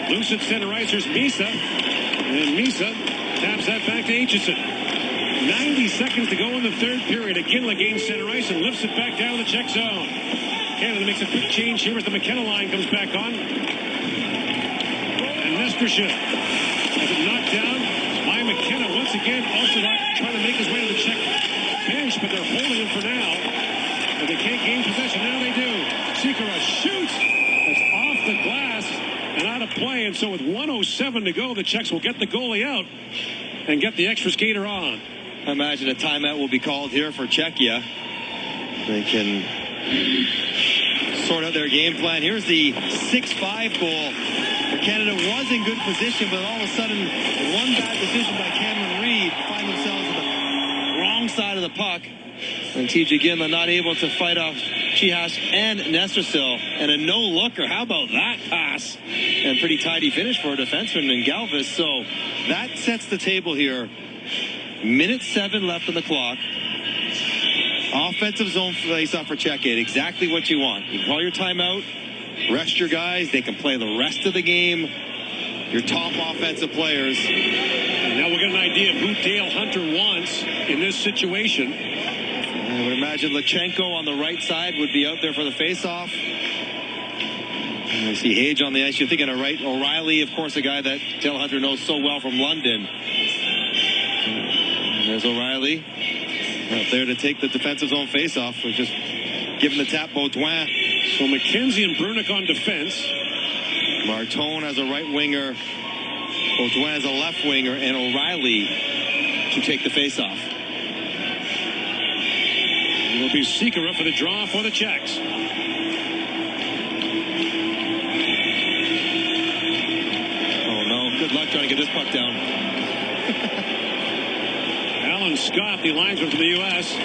Loose at center ice, there's Misa. And Misa taps that back to Aitchison. 90 seconds to go in the third period. Iginla gains center ice and lifts it back down to the Czech zone. Canada makes a quick change here as the McKenna line comes back on. And Nestership has it knocked down by McKenna once again. Also trying to make his way to the Czech bench, but they're holding him for now. But they can't gain possession. Now they do. Sikora shoots. That's off the glass and out of play. And so with 1:07 to go, the Czechs will get the goalie out and get the extra skater on. I imagine a timeout will be called here for Czechia. They can sort out their game plan. Here's the 6-5 goal. Canada was in good position, but all of a sudden, one bad decision by Cameron Reed find themselves on the wrong side of the puck. And TJ Iginla not able to fight off Chihas and Nestersil. And a no-looker. How about that pass? And pretty tidy finish for a defenseman in Galvis. So that sets the table here. Minute 7 left on the clock. Offensive zone face-off for Czechia. Exactly what you want. You call your timeout. Rest your guys. They can play the rest of the game. Your top offensive players. And now we'll get an idea of who Dale Hunter wants in this situation. I would imagine Lachenko on the right side would be out there for the face-off. I see Hage on the ice. You're thinking of right. O'Reilly, of course, a guy that Dale Hunter knows so well from London. And there's O'Reilly out there to take the defensive zone face-off. We're just giving the tap Baudouin. So McKenzie and Brunik on defense. Martone as a right winger. Baudouin as a left winger. And O'Reilly to take the face-off. It will be Sikora for the draw for the Czechs. Oh, no. Good luck trying to get this puck down. Alan Scott, the linesman from the U.S.,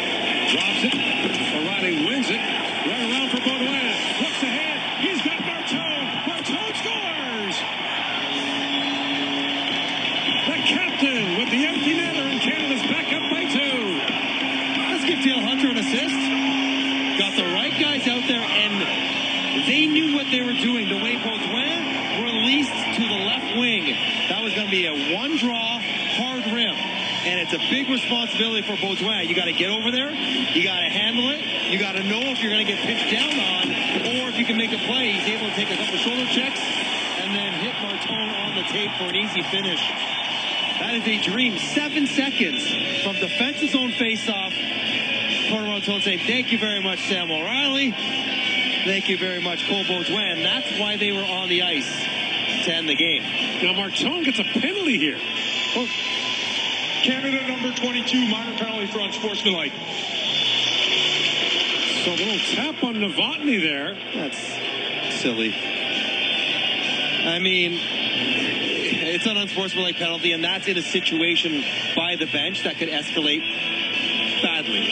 drops it. O'Reilly wins it. Right around for Baudouin. Looks ahead. He's got Martone. Martone scores. The captain with the empty netter, and Canada's back up by 2. Let's give Dale Hunter an assist. Got the right guys out there, and they knew what they were doing. The way Baudouin released to the left wing, that was going to be a one-draw, hard rim. And it's a big responsibility for Baudouin. You got to get over there. You got to handle it. You got to know if you're going to get pitched down on, or if you can make a play. He's able to take a couple shoulder checks and then hit Martone on the tape for an easy finish. That is a dream. 7 seconds from defensive zone face-off. Corner Martone saying, "Thank you very much, Sam O'Reilly. Thank you very much, Cole Baudouin." That's why they were on the ice to end the game. Now Martone gets a penalty here. Well, Canada number 22, minor penalty for unsportsmanlike. So a little tap on Novotny there. That's silly. I mean, it's an unsportsmanlike penalty, and that's in a situation by the bench that could escalate badly.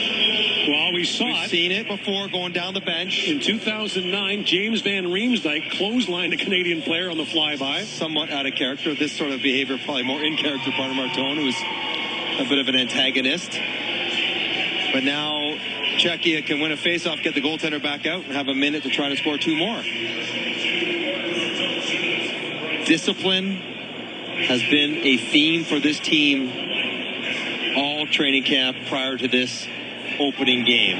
Well, we saw We've it. seen it before going down the bench. In 2009, James Van Riemsdyk clotheslined a Canadian player on the flyby. Somewhat out of character. This sort of behavior probably more in character for Martone, who's a bit of an antagonist. But now Czechia can win a faceoff, get the goaltender back out, and have a minute to try to score 2 more. Discipline has been a theme for this team all training camp prior to this opening game.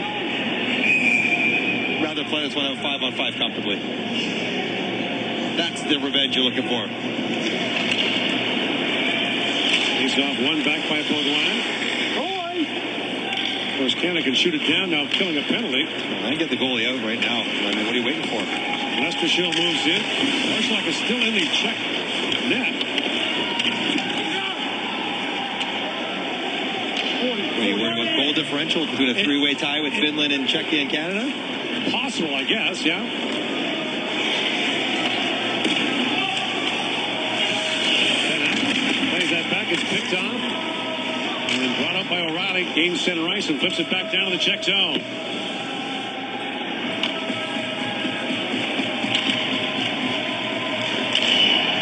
Rather play this one out 5-on-5 comfortably. That's the revenge you're looking for. He's off one back by both line. Of course, Canada can shoot it down now, killing a penalty. I get the goalie out right now. I mean, what are you waiting for? Lester Schill moves in. Marshlock is still in the Czech net. Are you worried about goal differential between a three-way tie with Finland and Czechia and Canada? Possible, I guess, yeah. Plays that back, it's picked off. And brought up by O'Reilly, gains center ice and flips it back down to the Czech zone.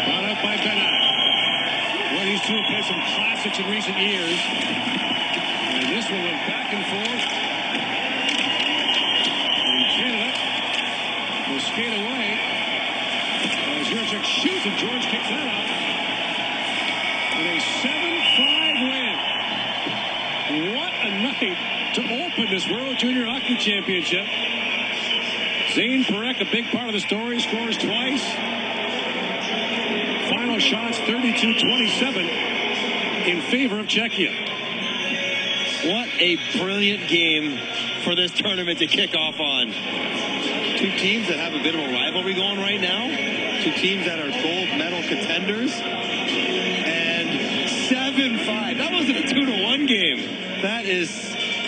Brought up by Bennett. Well, these two have played some classics in recent years. And this one went back and forth. And Canada will skate away. As Jurczyk shoots and George kicks that out. And a 7-5 win. What a night to open this World Junior Hockey Championship. Zane Parekh, a big part of the story, scores twice. Final shots 32-27 in favor of Czechia. What a brilliant game for this tournament to kick off on. Two teams that have a bit of a rivalry going right now. Two teams that are gold medal contenders. And 7-5. That wasn't a 2-1 game. That is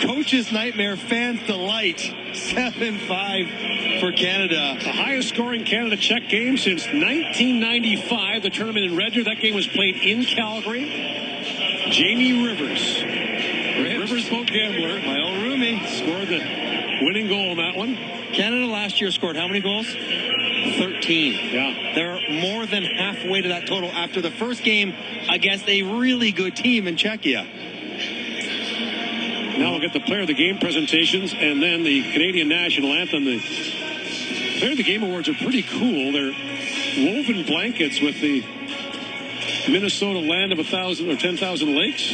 coach's nightmare, fans' delight. 7-5 for Canada. The highest scoring Canada-Czech game since 1995. The tournament in Red Deer. That game was played in Calgary. Jamie Rivers. Riverboat Gambler. My old roomie. Scored the winning goal in that one. Canada last year scored how many goals? 13. Yeah. They're more than halfway to that total after the first game against a really good team in Czechia. Now we'll get the player of the game presentations and then the Canadian national anthem. The player of the game awards are pretty cool. They're woven blankets with the Minnesota land of 1,000 or 10,000 lakes.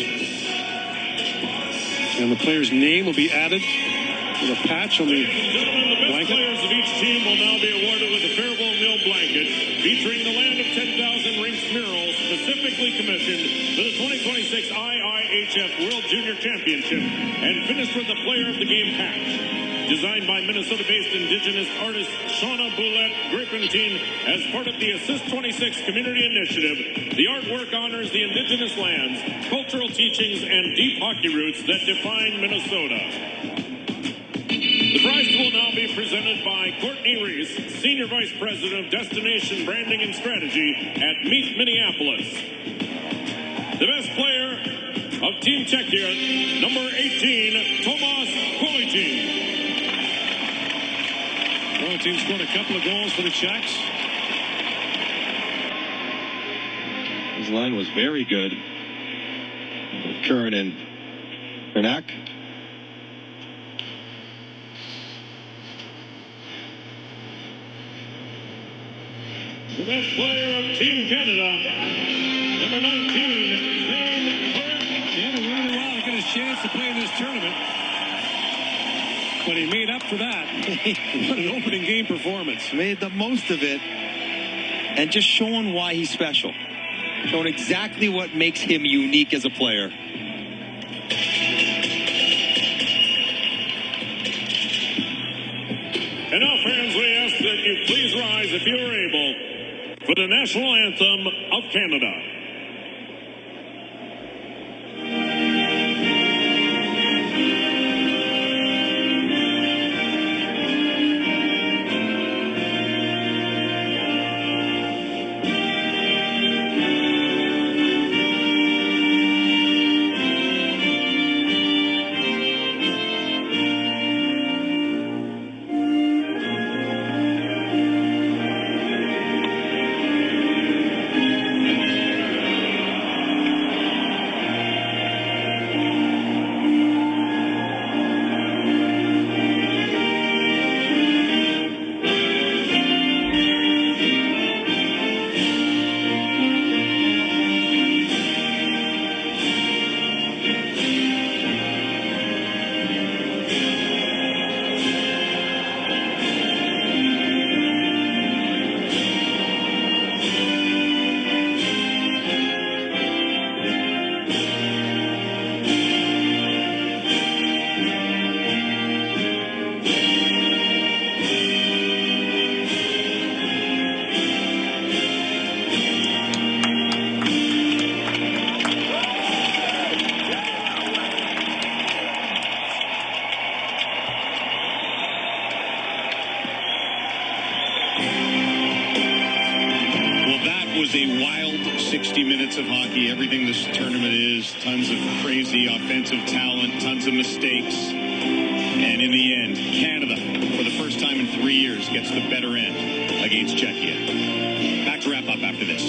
And the player's name will be added with a patch on the blanket. The players of each team will now be awarded with a Faribault Mill blanket featuring the land of 10,000 rinks murals specifically commissioned for the 2026 Iihf World Junior Championship and finished with the player of the game patch. Designed by Minnesota-based Indigenous artist Shauna Boulette Griffintine as part of the Assist 26 community initiative, the artwork honors the Indigenous lands, cultural teachings, and deep hockey roots that define Minnesota. The prize will now be presented by Courtney Reese, Senior Vice President of Destination Branding and Strategy at Meet Minneapolis. The best player of Team Czechia, number 18, Tomas Politin. Team scored a couple of goals for the Czechs. His line was very good. Curran and Bernack. The best player of Team Canada, number 19, Zane Parekh. He had a really while to get his chance to play in this tournament. But he made up for that. What an opening game performance. Made the most of it. And just showing why he's special. Showing exactly what makes him unique as a player. And now, fans, we ask that you please rise, if you are able, for the national anthem of Canada. tournament is. Tons of crazy offensive talent, tons of mistakes. And in the end, Canada, for the first time in 3 years, gets the better end against Czechia. Back to wrap up after this.